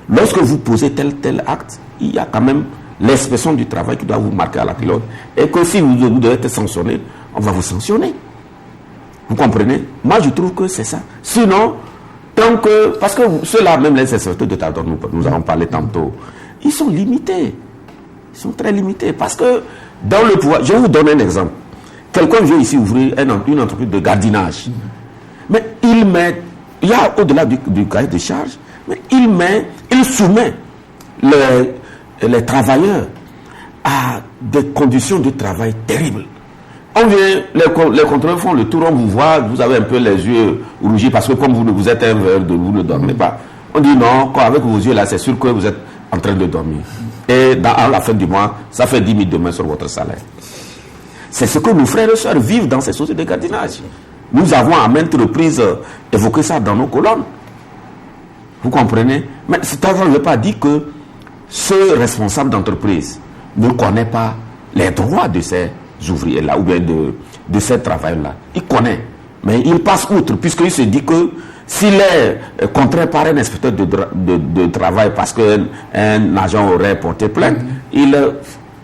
lorsque vous posez tel acte, il y a quand même l'inspection du travail qui doit vous marquer à la culotte. Et que si vous devez être sanctionné, on va vous sanctionner. Vous comprenez? Moi, je trouve que c'est ça. Sinon, tant que... Parce que ceux-là, même les inspecteurs de travail dont nous avons parlé tantôt, ils sont limités. Ils sont très limités. Parce que dans le pouvoir... Je vais vous donner un exemple. Quelqu'un vient ici ouvrir une entreprise de gardiennage. Mais il y a au-delà du cahier de charge, mais il soumet les travailleurs à des conditions de travail terribles. On vient, les contrôleurs font le tour, on vous voit, vous avez un peu les yeux rougis parce que comme vous êtes un verre, vous ne dormez pas. On dit non, avec vos yeux là, c'est sûr que vous êtes en train de dormir. Et à la fin du mois, ça fait 10 000 demain sur votre salaire. C'est ce que nos frères et sœurs vivent dans ces sociétés de gardiennage. Nous avons à maintes reprises évoqué ça dans nos colonnes. Vous comprenez? Mais ça ne veut pas dire que ce responsable d'entreprise ne connaît pas les droits de ces ouvriers-là ou bien de ces travailleurs-là. Il connaît. Mais il passe outre puisqu'il se dit que s'il est contraint par un inspecteur de travail parce qu'un agent aurait porté plainte, il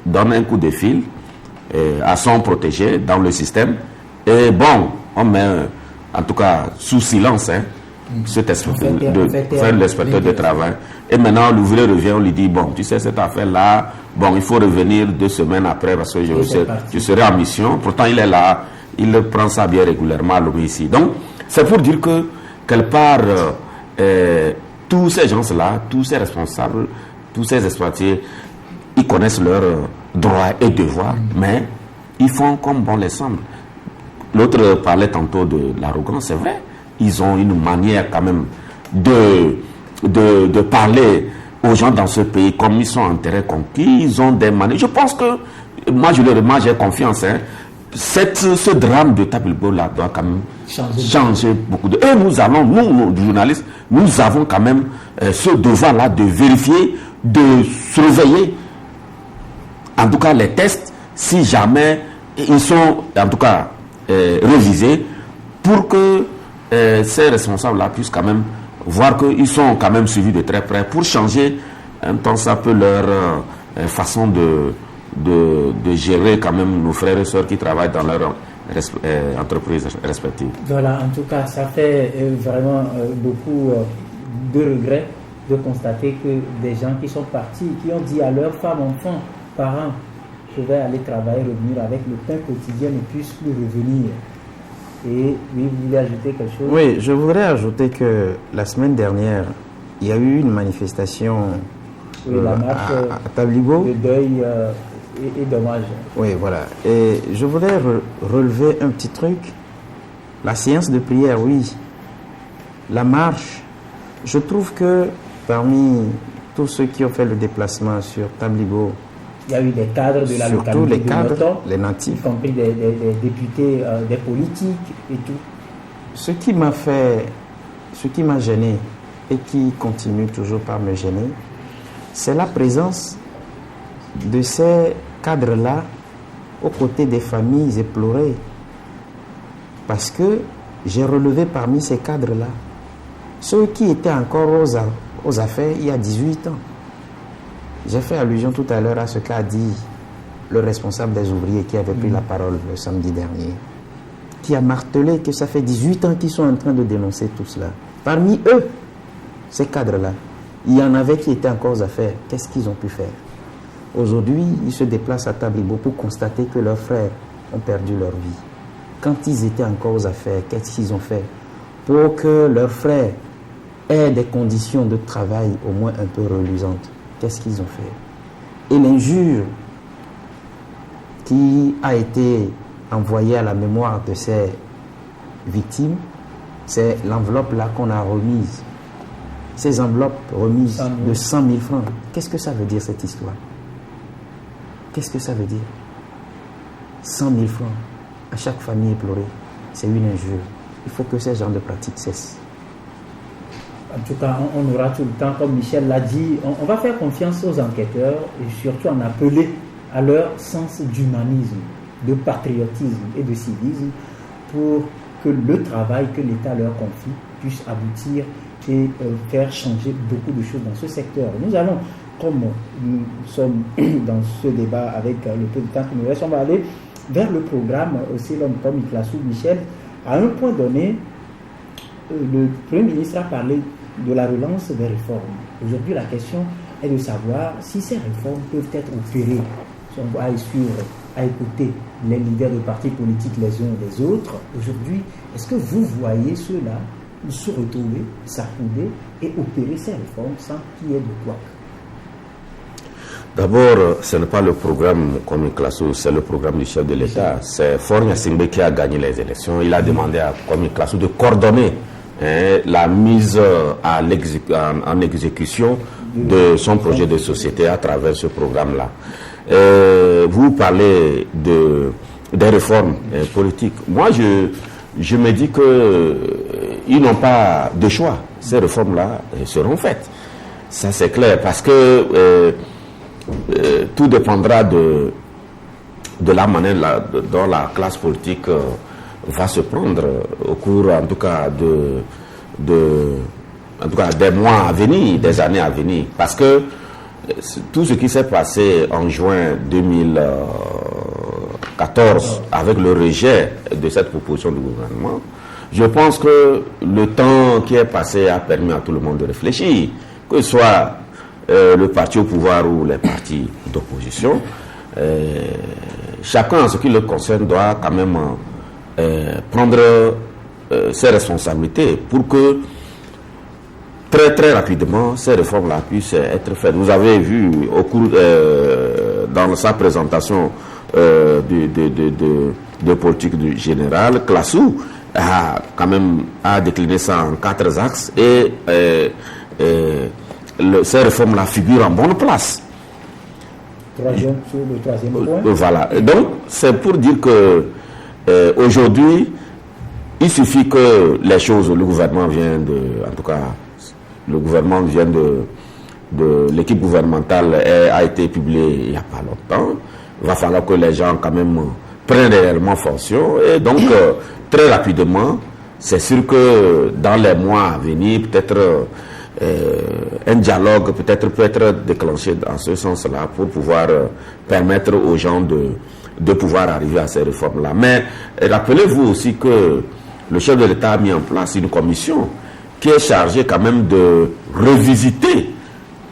donne un coup de fil à son protégé dans le système. Et bon, on met en tout cas sous silence cet l'inspecteur de travail. Et maintenant l'ouvrier revient, on lui dit bon, tu sais cette affaire là, bon, il faut revenir 2 semaines après parce que je serai en mission. Pourtant il est là, il prend ça bien régulièrement à l'homme ici. Donc c'est pour dire que quelque part tous ces gens là, tous ces responsables, tous ces exploités, ils connaissent leurs droits et devoirs, mais ils font comme bon les semble. L'autre parlait tantôt de l'arrogance, c'est vrai. Ils ont une manière quand même de parler aux gens dans ce pays comme ils sont en terrain conquis. Ils ont des manières. Je pense que, moi j'ai confiance. Ce drame de Tabilbo là doit quand même changer beaucoup de... Et nous allons, nous journalistes, nous avons quand même ce devoir-là de vérifier, de surveiller, en tout cas les tests, si jamais ils sont, en tout cas, révisés pour que ces responsables-là puissent quand même voir qu'ils sont quand même suivis de très près pour changer un temps ça peu leur façon de gérer quand même nos frères et sœurs qui travaillent dans leur entreprises respectives. Voilà, en tout cas, ça fait vraiment beaucoup de regrets de constater que des gens qui sont partis, qui ont dit à leurs femmes, enfants, parents, je vais aller travailler, revenir avec le pain quotidien, ne puissent plus revenir. Et oui, vous voulez ajouter quelque chose? Oui, je voudrais ajouter que la semaine dernière, il y a eu une manifestation la marche à Tablibo. De deuil et dommage. Oui, voilà. Et je voudrais relever un petit truc. La séance de prière, oui. La marche, je trouve que parmi tous ceux qui ont fait le déplacement sur Tablibo, il y a eu des cadres de la surtout localité les cadres, de Noto, les natifs, y compris des députés, des politiques et tout. Ce qui m'a gêné et qui continue toujours par me gêner, c'est la présence de ces cadres-là aux côtés des familles éplorées. Parce que j'ai relevé parmi ces cadres-là ceux qui étaient encore aux affaires il y a 18 ans. J'ai fait allusion tout à l'heure à ce qu'a dit le responsable des ouvriers qui avait pris la parole le samedi dernier, qui a martelé que ça fait 18 ans qu'ils sont en train de dénoncer tout cela. Parmi eux, ces cadres-là, il y en avait qui étaient encore aux affaires. Qu'est-ce qu'ils ont pu faire? Aujourd'hui, ils se déplacent à Tablibo pour constater que leurs frères ont perdu leur vie. Quand ils étaient encore aux affaires, qu'est-ce qu'ils ont fait pour que leurs frères aient des conditions de travail au moins un peu reluisantes? Qu'est-ce qu'ils ont fait? Et l'injure qui a été envoyée à la mémoire de ces victimes, c'est l'enveloppe là qu'on a remise. Ces enveloppes remises de 100 000 francs. Qu'est-ce que ça veut dire cette histoire? Qu'est-ce que ça veut dire? 100 000 francs à chaque famille éplorée, c'est une injure. Il faut que ces genres de pratiques cessent. En tout cas, on aura tout le temps, comme Michel l'a dit, on va faire confiance aux enquêteurs et surtout en appeler à leur sens d'humanisme, de patriotisme et de civisme pour que le travail que l'État leur confie puisse aboutir et faire changer beaucoup de choses dans ce secteur. Nous allons, comme nous sommes dans ce débat avec le peu de temps qui nous reste, on va aller vers le programme aussi, l'homme comme Iclassou Michel. À un point donné, le Premier ministre a parlé de la relance des réformes. Aujourd'hui, la question est de savoir si ces réformes peuvent être opérées. Si on va à écouter les leaders de partis politiques les uns et les autres, aujourd'hui, est-ce que vous voyez ceux-là se retrouver, s'accouder et opérer ces réformes sans qu'il y ait de quoi? D'abord, ce n'est pas le programme comme Iclassou, c'est le programme du chef de l'État. C'est Faure Gnassingbé qui a gagné les élections. Il a demandé à Kwame Iclassou de coordonner la mise en exécution de son projet de société à travers ce programme-là. Vous parlez des réformes politiques. Moi, je me dis qu'ils n'ont pas de choix. Ces réformes-là seront faites. Ça, c'est clair, parce que tout dépendra de la manière dont la classe politique va se prendre au cours, en tout cas, des mois à venir, des années à venir. Parce que tout ce qui s'est passé en juin 2014 avec le rejet de cette proposition du gouvernement, je pense que le temps qui est passé a permis à tout le monde de réfléchir, que ce soit le parti au pouvoir ou les partis d'opposition. Chacun, en ce qui le concerne, doit quand même prendre ses responsabilités pour que très très rapidement ces réformes-là puissent être faites. Vous avez vu au cours dans sa présentation de politique générale, Iclassou a quand même décliné ça en 4 axes et ces réformes-là figurent en bonne place. Sur le troisième point. Voilà. Donc, c'est pour dire que aujourd'hui, il suffit que les choses, le gouvernement vient de l'équipe gouvernementale a été publiée il n'y a pas longtemps. Il va falloir que les gens quand même prennent réellement fonction. Et donc, très rapidement, c'est sûr que dans les mois à venir, peut-être un dialogue peut-être peut être déclenché dans ce sens-là pour pouvoir permettre aux gens de pouvoir arriver à ces réformes-là. Mais rappelez-vous aussi que le chef de l'État a mis en place une commission qui est chargée quand même de revisiter,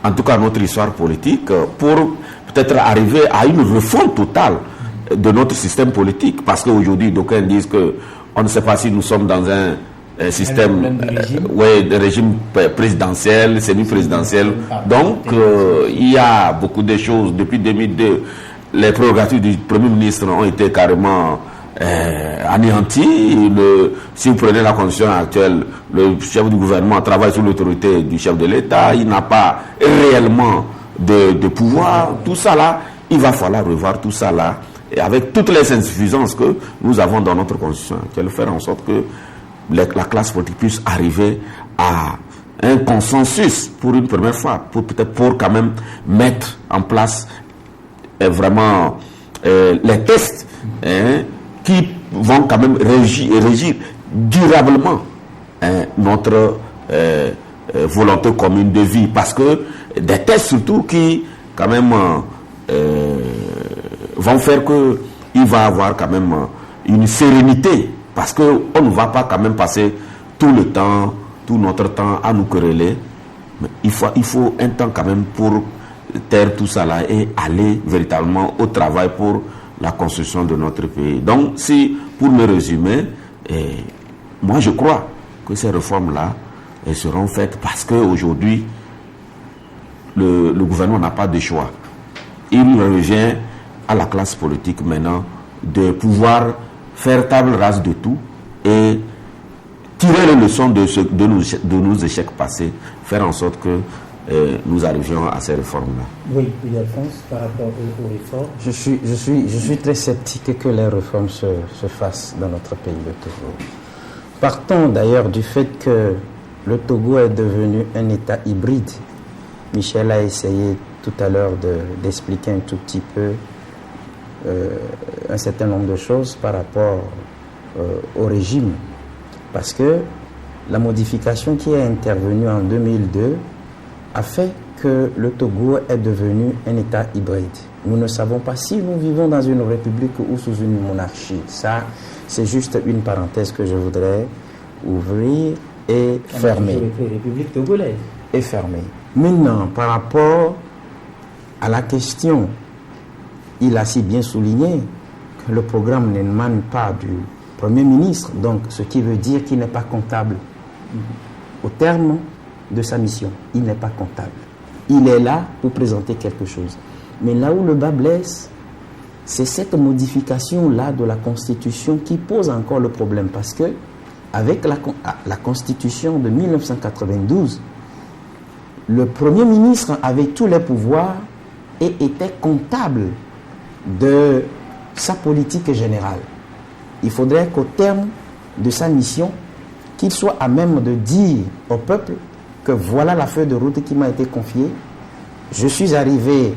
en tout cas notre histoire politique, pour peut-être arriver à une refonte totale de notre système politique. Parce qu'aujourd'hui, d'aucuns disent qu'on ne sait pas si nous sommes dans un système de régime présidentiel, semi-présidentiel. Donc, il y a beaucoup de choses. Depuis 2002, les prérogatives du Premier ministre ont été carrément anéanties. Si vous prenez la constitution actuelle, le chef du gouvernement travaille sous l'autorité du chef de l'État. Il n'a pas réellement de pouvoir. Tout ça là, il va falloir revoir tout ça là. Et avec toutes les insuffisances que nous avons dans notre constitution actuelle, faire en sorte que la classe politique puisse arriver à un consensus pour une première fois, pour quand même mettre en place vraiment les tests qui vont quand même régir durablement notre volonté commune de vie. Parce que des tests surtout qui quand même vont faire qu'il va avoir quand même une sérénité. Parce qu'on ne va pas quand même passer tout notre temps à nous quereller. Mais il faut un temps quand même pour taire tout ça là et aller véritablement au travail pour la construction de notre pays. Donc, pour me résumer, moi je crois que ces réformes-là seront faites parce qu'aujourd'hui, le gouvernement n'a pas de choix. Il revient à la classe politique maintenant de pouvoir faire table rase de tout et tirer les leçons de nos échecs passés, faire en sorte que nous arrivions à ces réformes-là. Oui, Alphonse, par rapport aux réformes. Je suis très sceptique que les réformes se fassent dans notre pays, le Togo. Partons d'ailleurs du fait que le Togo est devenu un État hybride. Michel a essayé tout à l'heure d'expliquer un tout petit peu un certain nombre de choses par rapport au régime. Parce que la modification qui est intervenue en 2002 a fait que le Togo est devenu un État hybride. Nous ne savons pas si nous vivons dans une république ou sous une monarchie. Ça, c'est juste une parenthèse que je voudrais ouvrir et fermer. République togolaise. Et fermer. Maintenant, par rapport à la question, il a si bien souligné que le programme n'émane pas du Premier ministre, donc ce qui veut dire qu'il n'est pas comptable. Au terme de sa mission, il n'est pas comptable. Il est là pour présenter quelque chose. Mais là où le bas blesse, c'est cette modification-là de la Constitution qui pose encore le problème. Parce que avec la Constitution de 1992, le Premier ministre avait tous les pouvoirs et était comptable de sa politique générale. Il faudrait qu'au terme de sa mission, qu'il soit à même de dire au peuple que voilà la feuille de route qui m'a été confiée, je suis arrivé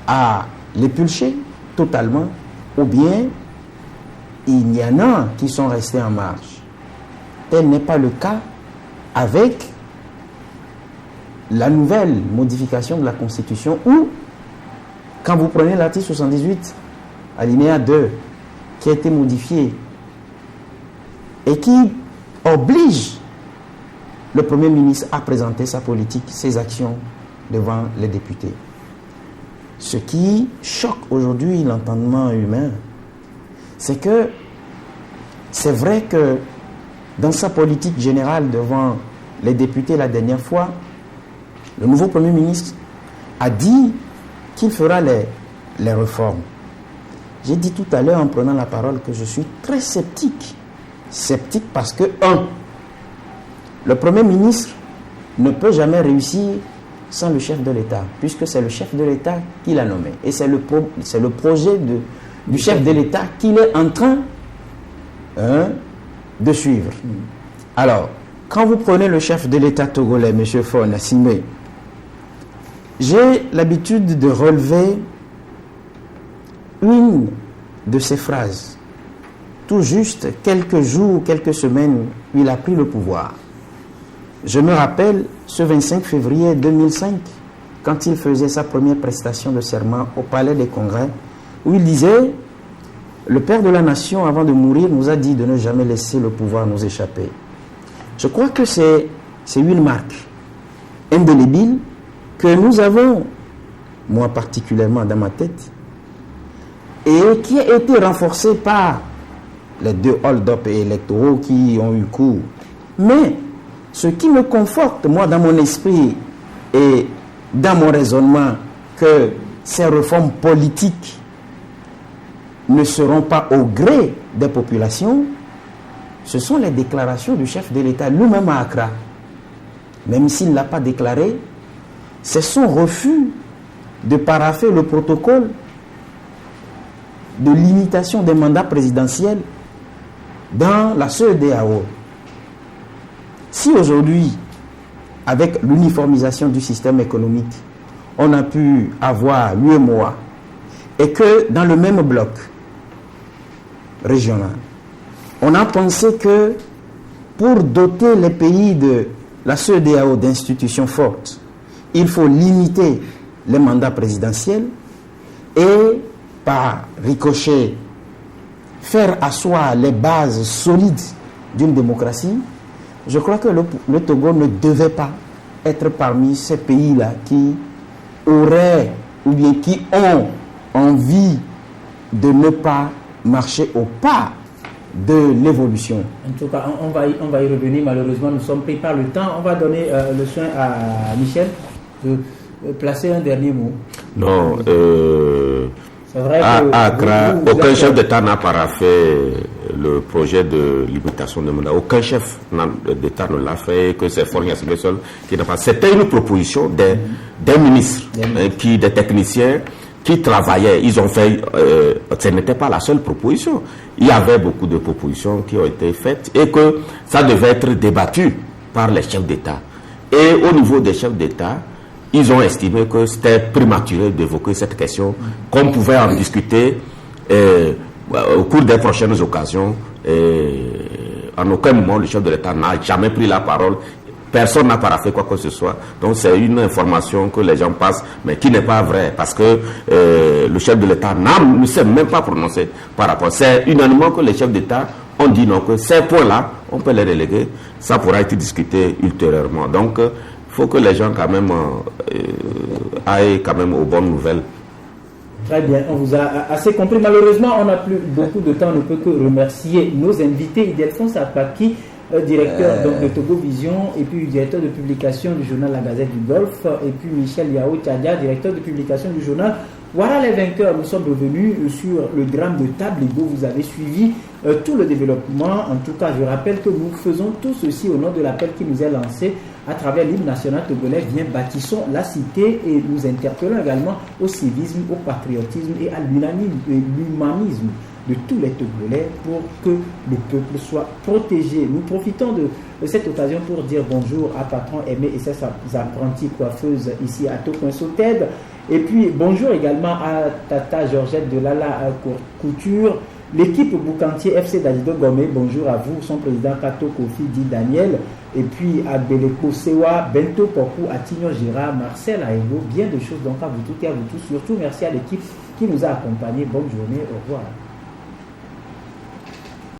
à l'épulcher totalement, ou bien il y en a qui sont restés en marge. Tel n'est pas le cas avec la nouvelle modification de la Constitution où, quand vous prenez l'article 78, alinéa 2, qui a été modifié et qui oblige le Premier ministre à présenter sa politique, ses actions devant les députés. Ce qui choque aujourd'hui l'entendement humain, c'est que c'est vrai que dans sa politique générale devant les députés la dernière fois, le nouveau Premier ministre a dit qu'il fera les réformes. J'ai dit tout à l'heure en prenant la parole que je suis très sceptique. Sceptique parce que, le Premier ministre ne peut jamais réussir sans le chef de l'État, puisque c'est le chef de l'État qui l'a nommé. Et c'est le projet du chef de l'État qu'il est en train de suivre. Alors, quand vous prenez le chef de l'État togolais, M. Faure Gnassingbé, j'ai l'habitude de relever une de ses phrases, tout juste quelques jours, quelques semaines, il a pris le pouvoir. Je me rappelle ce 25 février 2005, quand il faisait sa première prestation de serment au Palais des Congrès, où il disait « Le Père de la Nation, avant de mourir, nous a dit de ne jamais laisser le pouvoir nous échapper. » Je crois que c'est une marque indélébile que nous avons, moi particulièrement dans ma tête, et qui a été renforcée par les 2 hold-up électoraux qui ont eu cours. Mais ce qui me conforte, moi, dans mon esprit et dans mon raisonnement, que ces réformes politiques ne seront pas au gré des populations, ce sont les déclarations du chef de l'État lui-même à Accra. Même s'il ne l'a pas déclaré, c'est son refus de parapher le protocole de limitation des mandats présidentiels dans la CEDEAO. Si aujourd'hui, avec l'uniformisation du système économique, on a pu avoir l'UEMOA et que dans le même bloc régional, on a pensé que pour doter les pays de la CEDEAO d'institutions fortes, il faut limiter les mandats présidentiels et par ricochet faire asseoir les bases solides d'une démocratie. Je crois que le Togo ne devait pas être parmi ces pays-là qui auraient ou bien qui ont envie de ne pas marcher au pas de l'évolution. En tout cas, on va y revenir. Malheureusement, nous sommes pris par le temps. On va donner le soin à Michel de placer un dernier mot. Non, c'est vrai à que Accra, vous aucun chef d'État n'a paraphé le projet de limitation des mandats. Aucun chef d'État ne l'a fait, que c'est Fornia Sibesol qui n'a pas. C'était une proposition des ministres, des techniciens qui travaillaient. Ils ont fait, ce n'était pas la seule proposition. Il y avait beaucoup de propositions qui ont été faites et que ça devait être débattu par les chefs d'État. Et au niveau des chefs d'État, ils ont estimé que c'était prématuré d'évoquer cette question, qu'on pouvait en discuter au cours des prochaines occasions. En aucun moment, le chef de l'État n'a jamais pris la parole. Personne n'a paraphé quoi que ce soit. Donc c'est une information que les gens passent, mais qui n'est pas vraie, parce que le chef de l'État ne s'est même pas prononcé par rapport. C'est unanimement que les chefs d'État ont dit non, que ces points-là, on peut les reléguer. Ça pourra être discuté ultérieurement. Donc il faut que les gens quand même aillent quand même aux bonnes nouvelles. Très bien, on vous a assez compris. Malheureusement, on n'a plus beaucoup de temps. On ne peut que remercier nos invités. Ildefonse Apaki, directeur donc, de Togo Vision, et puis directeur de publication du journal La Gazette du Golfe, et puis Michel Yao Tchadia, directeur de publication du journal Voilà les vainqueurs. Nous sommes revenus sur le drame de Tabligo. Vous avez suivi tout le développement. En tout cas, je rappelle que nous faisons tout ceci au nom de l'appel qui nous est lancé à travers l'hymne national togolais. Viens, bâtissons la cité, et nous interpellons également au civisme, au patriotisme et à l'humanisme de tous les Togolais pour que le peuple soit protégé. Nous profitons de cette occasion pour dire bonjour à Patron Aimé et ses apprentis coiffeuses ici à Tokoinsoted. Et puis bonjour également à Tata Georgette de Lala Couture, l'équipe Boucantier FC d'Adido Gomé, bonjour à vous, son président Kato Kofi dit Daniel, et puis à Beleko Sewa, Bento Pokou, à Tignon Gérard, Marcel Aïgo, bien de choses donc à vous toutes et à vous tous. Surtout merci à l'équipe qui nous a accompagnés. Bonne journée, au revoir.